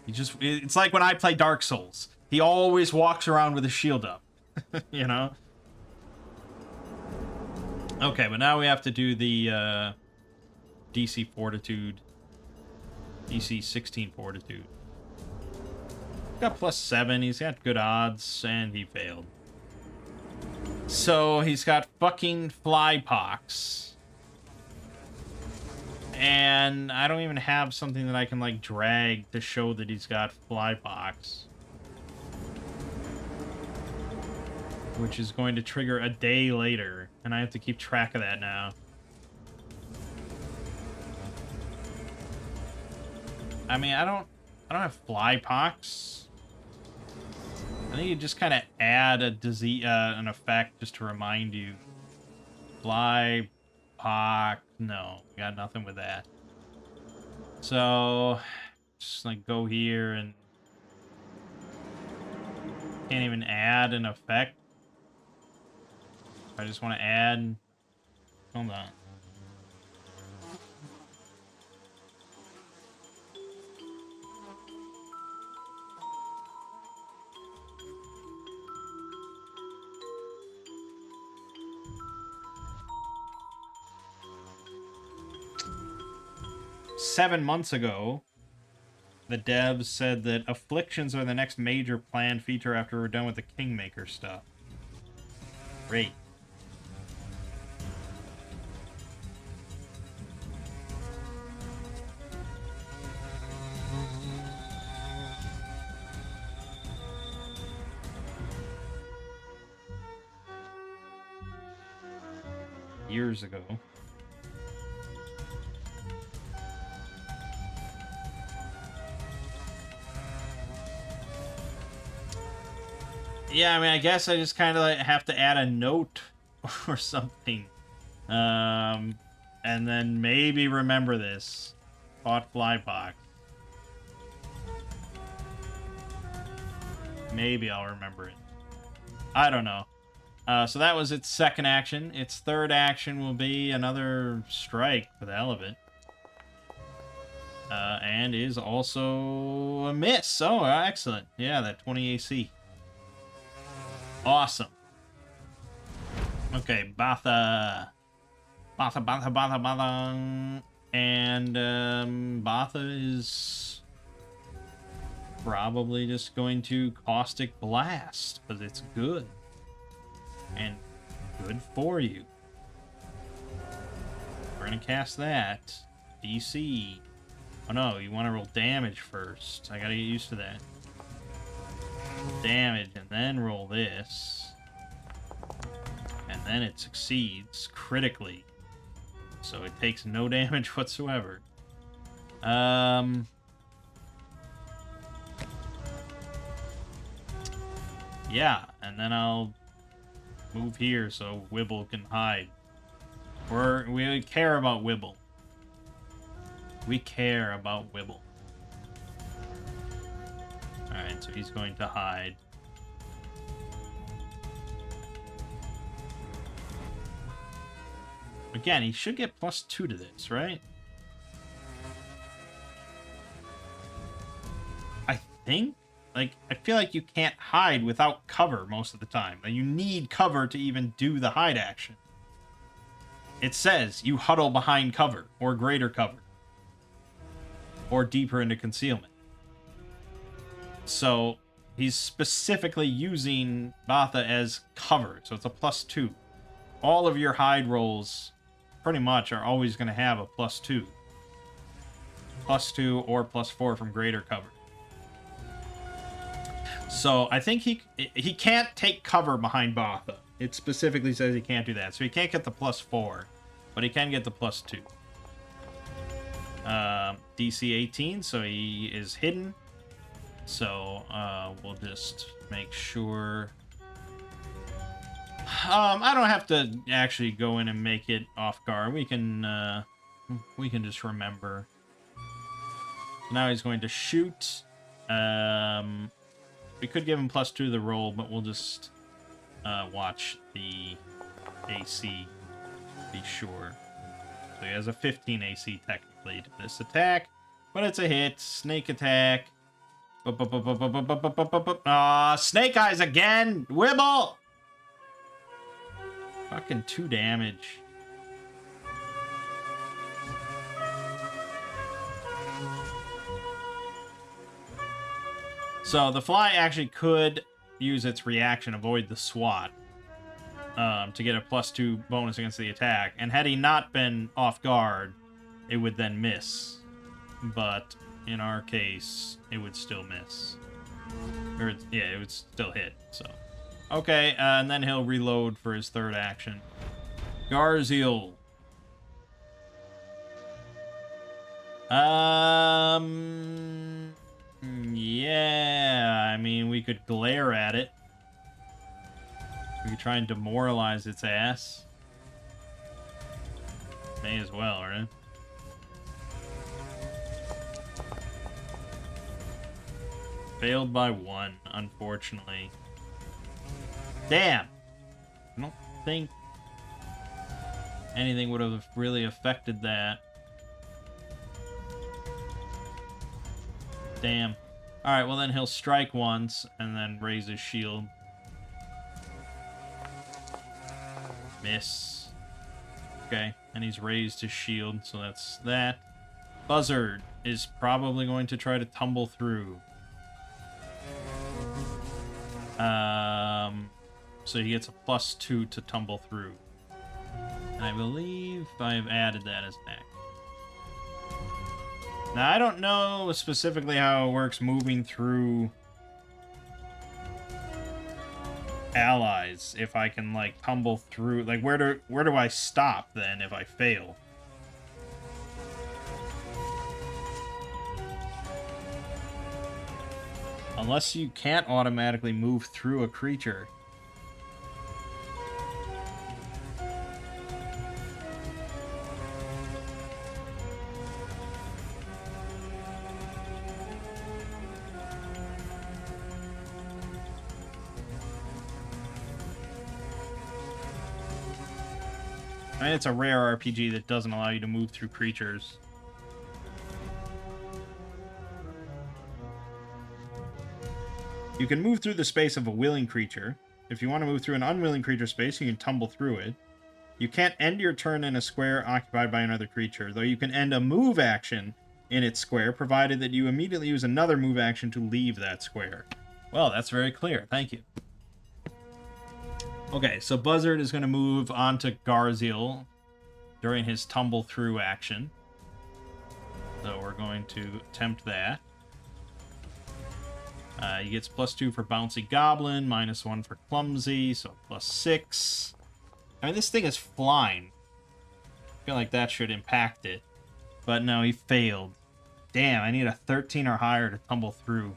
It's like when I play Dark Souls. He always walks around with his shield up. You know? Okay, but now we have to do the DC Fortitude. DC 16 Fortitude. Got +7, he's got good odds, and he failed. So he's got fucking fly pox. And I don't even have something that I can, like, drag to show that he's got fly pox. Which is going to trigger a day later, and I have to keep track of that now. I mean, I don't have fly pox. I think you just kind of add a disease, an effect just to remind you. Fly pox, no, got nothing with that. So, just like go here and can't even add an effect. I just want to add. Hold on. Seven months ago, the devs said that afflictions are the next major planned feature after we're done with the Kingmaker stuff. Great. Years ago. Yeah, I mean, I guess I just kind of like have to add a note or something. And then maybe remember this. Fought Flybox. Maybe I'll remember it. I don't know. So that was its second action. Its third action will be another strike for the hell of it. And is also a miss. Oh, excellent. Yeah, that 20 AC. Awesome. Okay, Batha. Batha. And Batha is probably just going to Caustic Blast, because it's good. And good for you. We're going to cast that. DC. Oh no, you want to roll damage first. I got to get used to that. Damage, and then roll this. And then it succeeds critically. So it takes no damage whatsoever. Yeah, and then I'll move here so Wibble can hide. We care about Wibble. We care about Wibble. Alright, so he's going to hide. Again, he should get +2 to this, right? I think? Like, I feel like you can't hide without cover most of the time. Like, you need cover to even do the hide action. It says you huddle behind cover, or greater cover, or deeper into concealment. So, he's specifically using Batha as cover, so it's a +2. All of your hide rolls, pretty much, are always going to have a +2. +2 or +4 from greater cover. So I think he can't take cover behind Batha. It specifically says he can't do that. So he can't get the +4, but he can get the +2. DC 18, so he is hidden. So we'll just make sure. I don't have to actually go in and make it off guard. We can just remember. Now he's going to shoot. We could give him +2 to the roll, but we'll just watch the AC to be sure. So he has a 15 AC technically to this attack, but it's a hit. Snake attack. Snake Eyes again! Wibble! Fucking 2 damage. So the fly actually could use its reaction, avoid the swat, to get a +2 bonus against the attack. And had he not been off guard, it would then miss. But in our case, it would still miss. Or, yeah, it would still hit, so. Okay, and then he'll reload for his third action. Garziel. Yeah, I mean, we could glare at it. We could try and demoralize its ass. May as well, right? Failed by 1, unfortunately. Damn! I don't think anything would have really affected that. Damn. Alright, well then he'll strike once and then raise his shield. Miss. Okay, and he's raised his shield, so that's that. Buzzard is probably going to try to tumble through. So he gets a +2 to tumble through. And I believe I've added that as an act. Now, I don't know specifically how it works moving through allies. If I can, like, tumble through... Like, where do I stop, then, if I fail? Unless you can't automatically move through a creature. I mean, it's a rare RPG that doesn't allow you to move through creatures. You can move through the space of a willing creature. If you want to move through an unwilling creature space, you can tumble through it. You can't end your turn in a square occupied by another creature, though you can end a move action in its square, provided that you immediately use another move action to leave that square. Well, that's very clear. Thank you. Okay, so Buzzard is going to move onto Garziel during his tumble through action. So we're going to attempt that. He gets +2 for Bouncy Goblin, -1 for Clumsy, so +6. I mean, this thing is flying. I feel like that should impact it. But no, he failed. Damn, I need a 13 or higher to tumble through.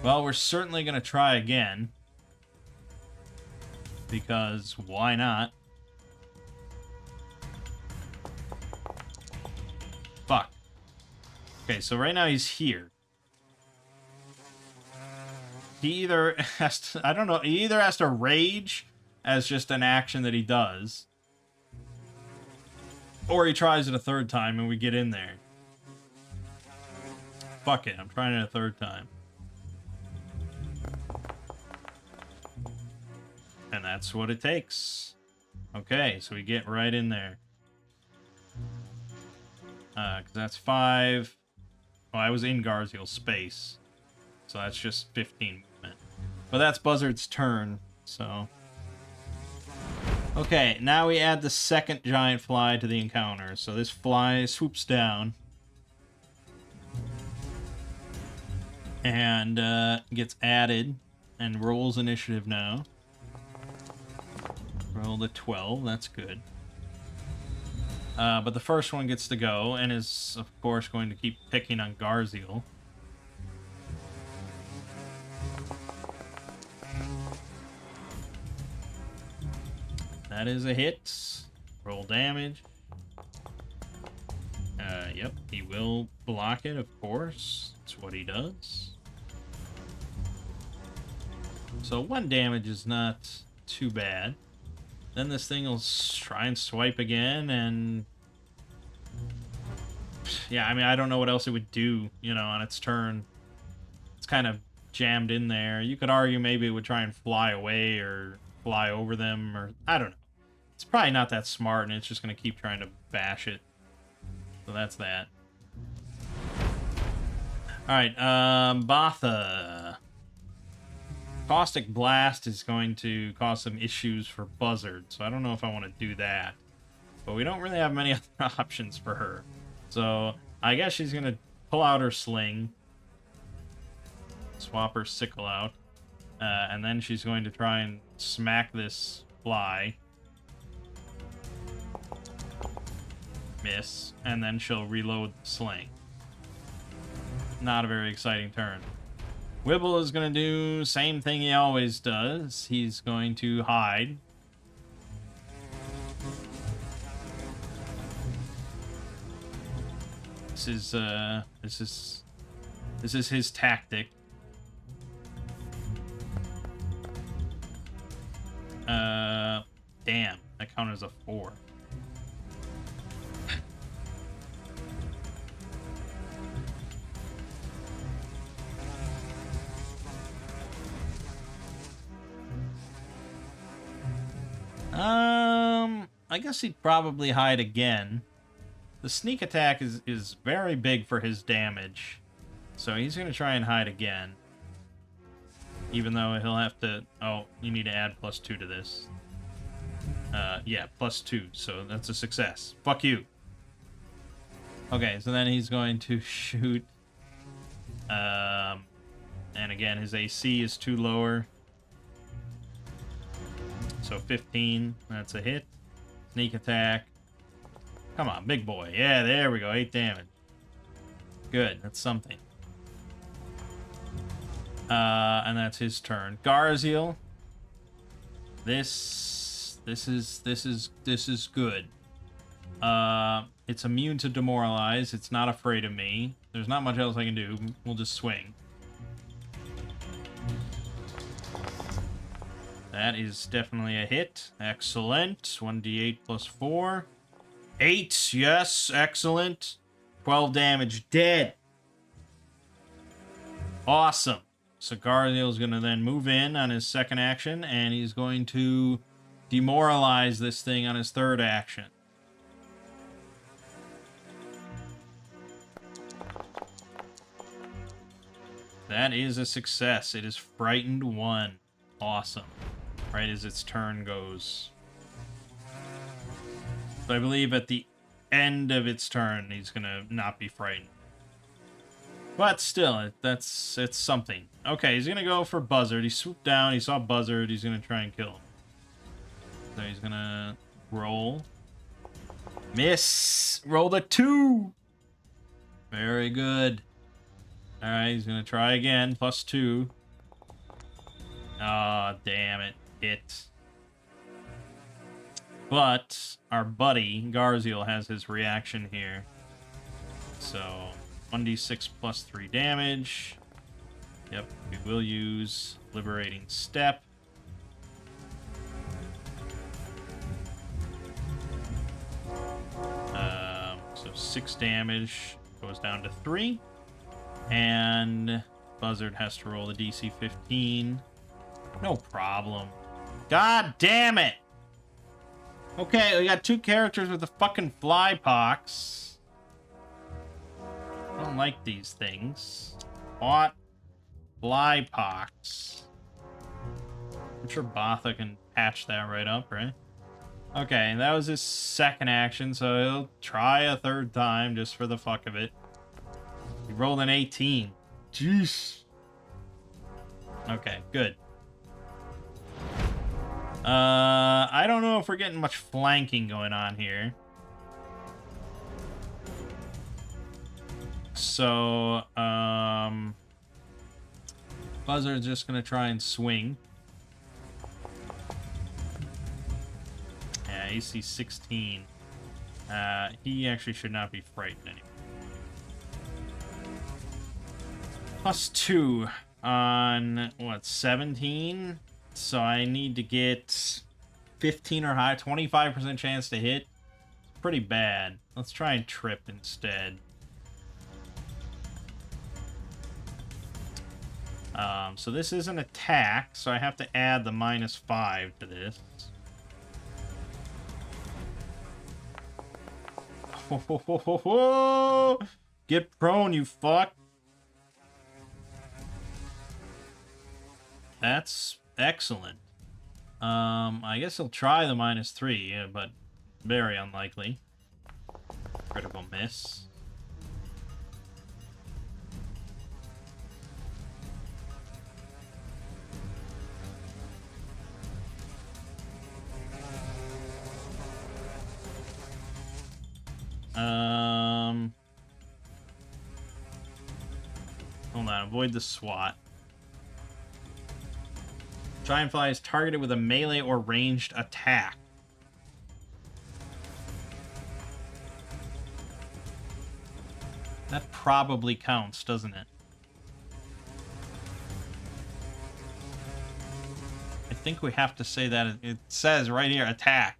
Well, we're certainly going to try again. Because why not? Fuck. Okay, so right now he's here. He either has to, I don't know, he either has to rage as just an action that he does, or he tries it a third time and we get in there. Fuck it, I'm trying it a third time. And that's what it takes. Okay, so we get right in there. Because that's 5. Well, I was in Garziel's space. So that's just 15 movement. But that's Buzzard's turn, so... Okay, now we add the second giant fly to the encounter. So this fly swoops down. And gets added. And rolls initiative now. Rolled a 12, that's good. But the first one gets to go, and is, of course, going to keep picking on Garziel. That is a hit. Roll damage. Yep, he will block it, of course. That's what he does. So 1 damage is not too bad. Then this thing will try and swipe again, and... Yeah, I mean, I don't know what else it would do, you know, on its turn. It's kind of jammed in there. You could argue maybe it would try and fly away or fly over them, or... I don't know. It's probably not that smart, and it's just going to keep trying to bash it. So that's that. Alright, Botha. Caustic Blast is going to cause some issues for Buzzard, so I don't know if I want to do that. But we don't really have many other options for her. So I guess she's going to pull out her sling. Swap her sickle out. And then she's going to try and smack this fly. Miss. And then she'll reload the sling. Not a very exciting turn. Wibble is going to do same thing he always does. He's going to hide. This is his tactic. Damn, that counted as a 4. I guess he'd probably hide again. The sneak attack is very big for his damage. So he's going to try and hide again. Even though he'll have to... Oh, you need to add +2 to this. Yeah, +2. So that's a success. Fuck you. Okay, so then he's going to shoot. And again, his AC is too lower. So 15, that's a hit. Sneak attack. Come on, big boy. Yeah, there we go. 8 damage. Good, that's something. And that's his turn. Garziel. This is good. It's immune to demoralize. It's not afraid of me. There's not much else I can do. We'll just swing. That is definitely a hit. Excellent. 1d8 plus 4. 8. Yes, excellent. 12 damage. Dead. Awesome. So Garziel's going to then move in on his second action, and he's going to demoralize this thing on his third action. That is a success. It is frightened 1. Awesome. Right as its turn goes. So I believe at the end of its turn, he's going to not be frightened. But still, it's something. Okay, he's going to go for Buzzard. He swooped down. He saw Buzzard. He's going to try and kill him. So he's going to roll. Miss. Rolled a 2. Very good. Alright, he's gonna try again. +2. Aw, damn it. Hit. But our buddy, Garziel, has his reaction here. So, 1d6 +3 damage. Yep, we will use Liberating Step. So 6 damage goes down to 3. And Buzzard has to roll the DC 15. No problem. God damn it! Okay, we got 2 characters with the fucking fly pox. I don't like these things. Bought fly pox. I'm sure Botha can patch that right up, right? Okay, that was his second action, so he'll try a third time just for the fuck of it. He rolled an 18. Jeez. Okay, good. I don't know if we're getting much flanking going on here. So, Buzzard's just gonna try and swing. Yeah, AC 16. He actually should not be frightened anymore. +2 on, what, 17? So I need to get 15 or higher, 25% chance to hit. Pretty bad. Let's try and trip instead. So this is an attack, so I have to add the -5 to this. Ho, ho, ho, ho, ho. Get prone, you fuck. That's excellent. I guess he'll try the -3, yeah, but very unlikely. Critical miss. Hold on, avoid the SWAT. Dragonfly is targeted with a melee or ranged attack. That probably counts, doesn't it? I think we have to say that. It says right here, attack.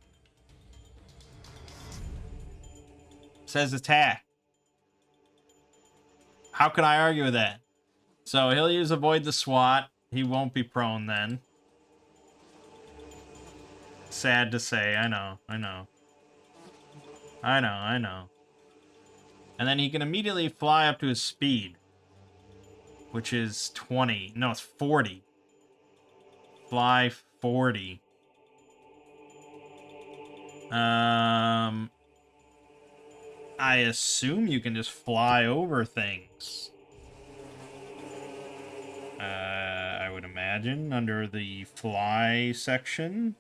It says attack. How can I argue with that? So he'll use avoid the SWAT. He won't be prone then. Sad to say, I know. And then he can immediately fly up to his speed, which is 20. No, it's 40. Fly 40. I assume you can just fly over things. I would imagine under the fly section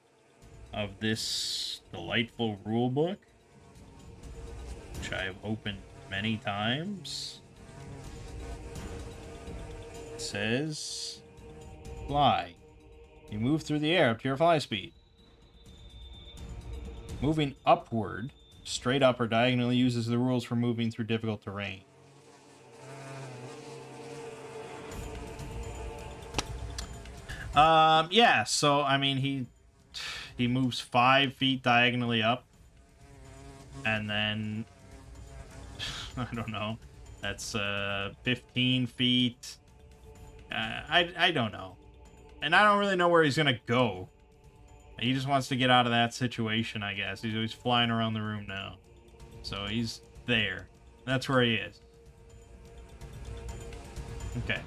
of this delightful rulebook, which I have opened many times. It says, fly. You move through the air up to your fly speed. Moving upward, straight up or diagonally, uses the rules for moving through difficult terrain. Yeah, so, I mean, he moves 5 feet diagonally up, and then, I don't know, that's, 15 feet, I don't know, and I don't really know where he's gonna go. He just wants to get out of that situation, I guess. He's flying around the room now, so he's there. That's where he is. Okay,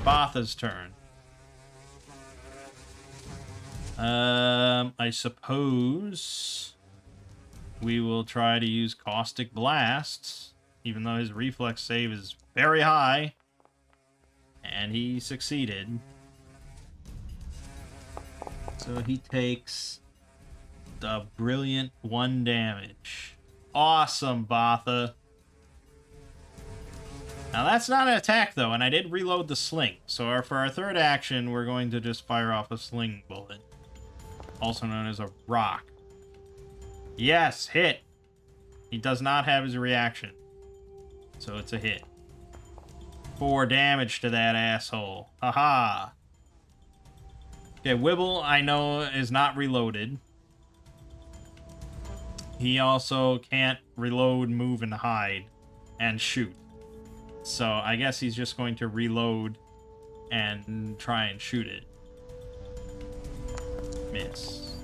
Botha's turn. I suppose we will try to use Caustic Blast, even though his reflex save is very high, and he succeeded. So he takes the brilliant 1 damage. Awesome, Botha. Now that's not an attack though, and I did reload the sling. So for our third action, we're going to just fire off a sling bullet, also known as a rock. Yes, hit. He does not have his reaction, so it's a hit. 4 damage to that asshole. Haha. Okay, Wibble, I know, is not reloaded. He also can't reload, move, and hide, and shoot. So I guess he's just going to reload and try and shoot it. Miss.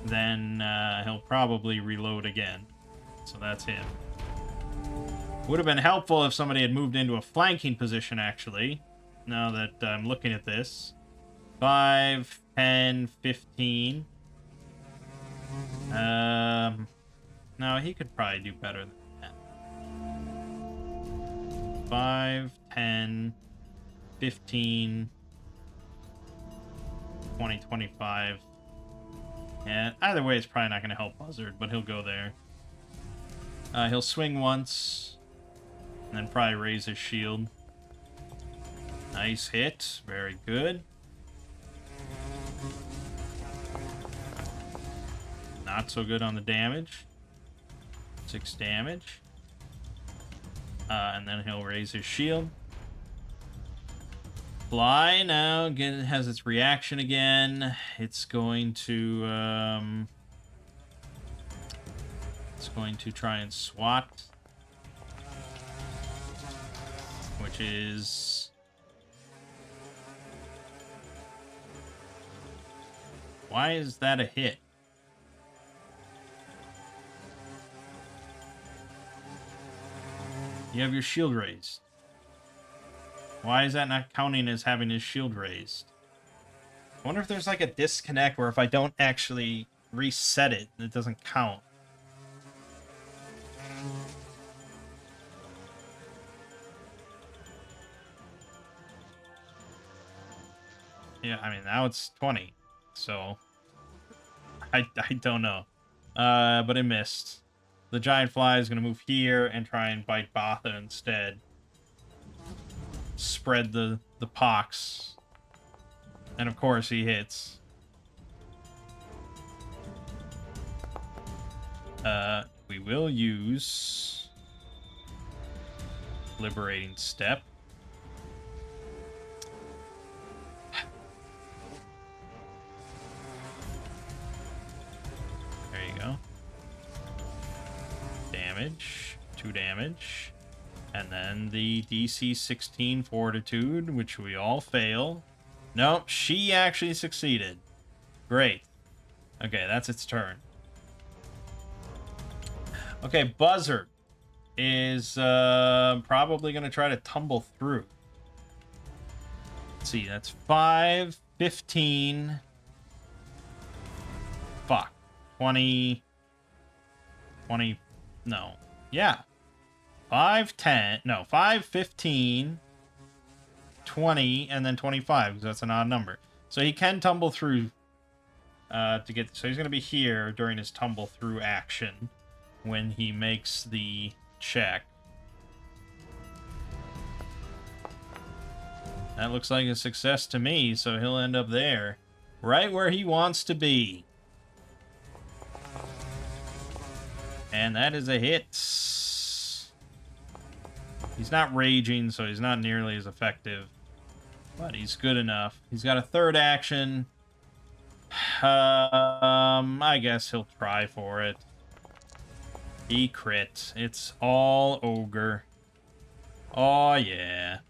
Then he'll probably reload again. So that's him. Would have been helpful if somebody had moved into a flanking position, actually. Now that I'm looking at this. 5, 10, 15. No, he could probably do better than that. 5, 10, 15, 20, 25. And either way, it's probably not going to help Buzzard, but he'll go there. He'll swing once, and then probably raise his shield. Nice hit. Very good. Not so good on the damage. 6 damage. And then he'll raise his shield. Fly now has its reaction again. It's going to try and swat, which is why is that a hit? You have your shield raised. Why is that not counting as having his shield raised? I wonder if there's like a disconnect where if I don't actually reset it, it doesn't count. Yeah, I mean, now it's 20. So, I don't know. But it missed. The giant fly is going to move here and try and bite Botha instead. Spread the pox. And of course he hits. We will use Liberating Step. There you go. Damage. 2 damage. And then the DC 16 Fortitude, which we all fail. Nope, she actually succeeded. Great. Okay, that's its turn. Okay, Buzzard is probably going to try to tumble through. Let's see, that's 5, 15... Fuck. 20... 20... No. Yeah. 5, 10... No, 5, 15... 20, and then 25, because that's an odd number. So he can tumble through to get... So he's going to be here during his tumble through action when he makes the check. That looks like a success to me, so he'll end up there. Right where he wants to be. And that is a hit. He's not raging, so he's not nearly as effective. But he's good enough. He's got a third action. I guess he'll try for it. He crit. It's all ogre. Oh, yeah.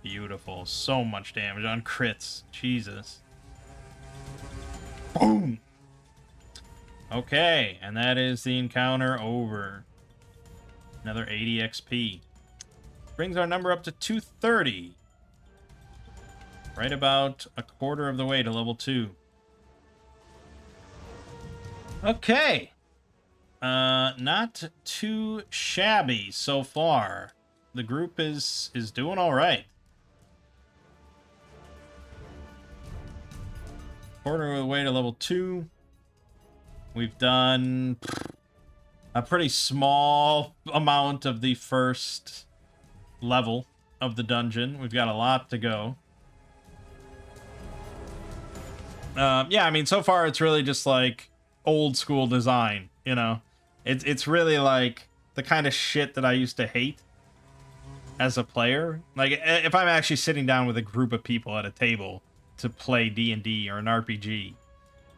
Beautiful. So much damage on crits. Jesus. Boom! Okay, and that is the encounter over. Another 80 XP. Brings our number up to 230. Right about a quarter of the way to level 2. Okay. Not too shabby so far. The group is doing all right. Quarter of the way to level 2. We've done a pretty small amount of the first level of the dungeon. We've got a lot to go. Yeah, I mean, so far it's really just like old school design, you know? It's really like the kind of shit that I used to hate as a player. Like, if I'm actually sitting down with a group of people at a table to play D&D or an RPG,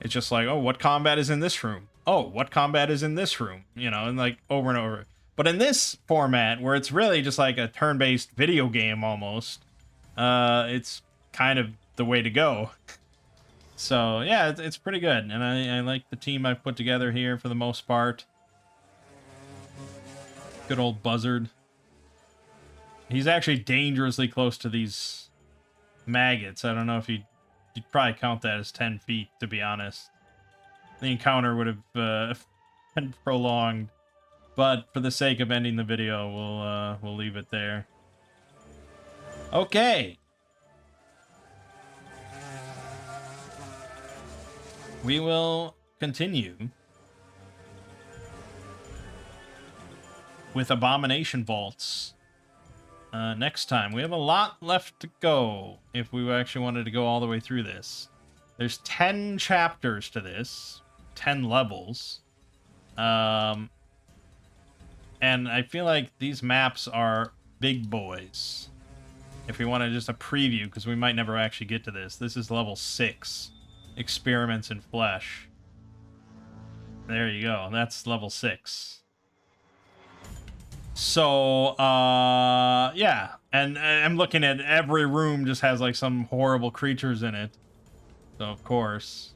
it's just like, oh, what combat is in this room? Oh, what combat is in this room? You know, and like over and over. But in this format, where it's really just like a turn-based video game almost, it's kind of the way to go. So, yeah, it's pretty good. And I like the team I've put together here for the most part. Good old Buzzard. He's actually dangerously close to these maggots. I don't know if you'd probably count that as 10 feet, to be honest. The encounter would have been prolonged. But for the sake of ending the video, we'll leave it there. Okay. We will continue with Abomination Vaults next time. We have a lot left to go if we actually wanted to go all the way through this. There's 10 chapters to this, 10 levels. And I feel like these maps are big boys. If we want to just a preview, because we might never actually get to this. This is level 6. Experiments in Flesh. There you go. That's level 6. So, yeah. And I'm looking at every room just has, like, some horrible creatures in it. So, of course.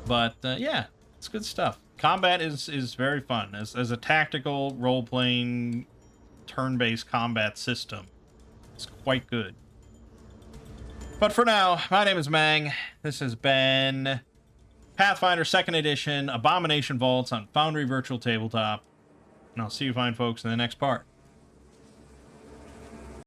But, yeah. It's good stuff. Combat is very fun. As a tactical, role-playing, turn-based combat system, it's quite good. But for now, my name is Mang. This has been Pathfinder 2nd Edition, Abomination Vaults on Foundry Virtual Tabletop. And I'll see you fine folks in the next part.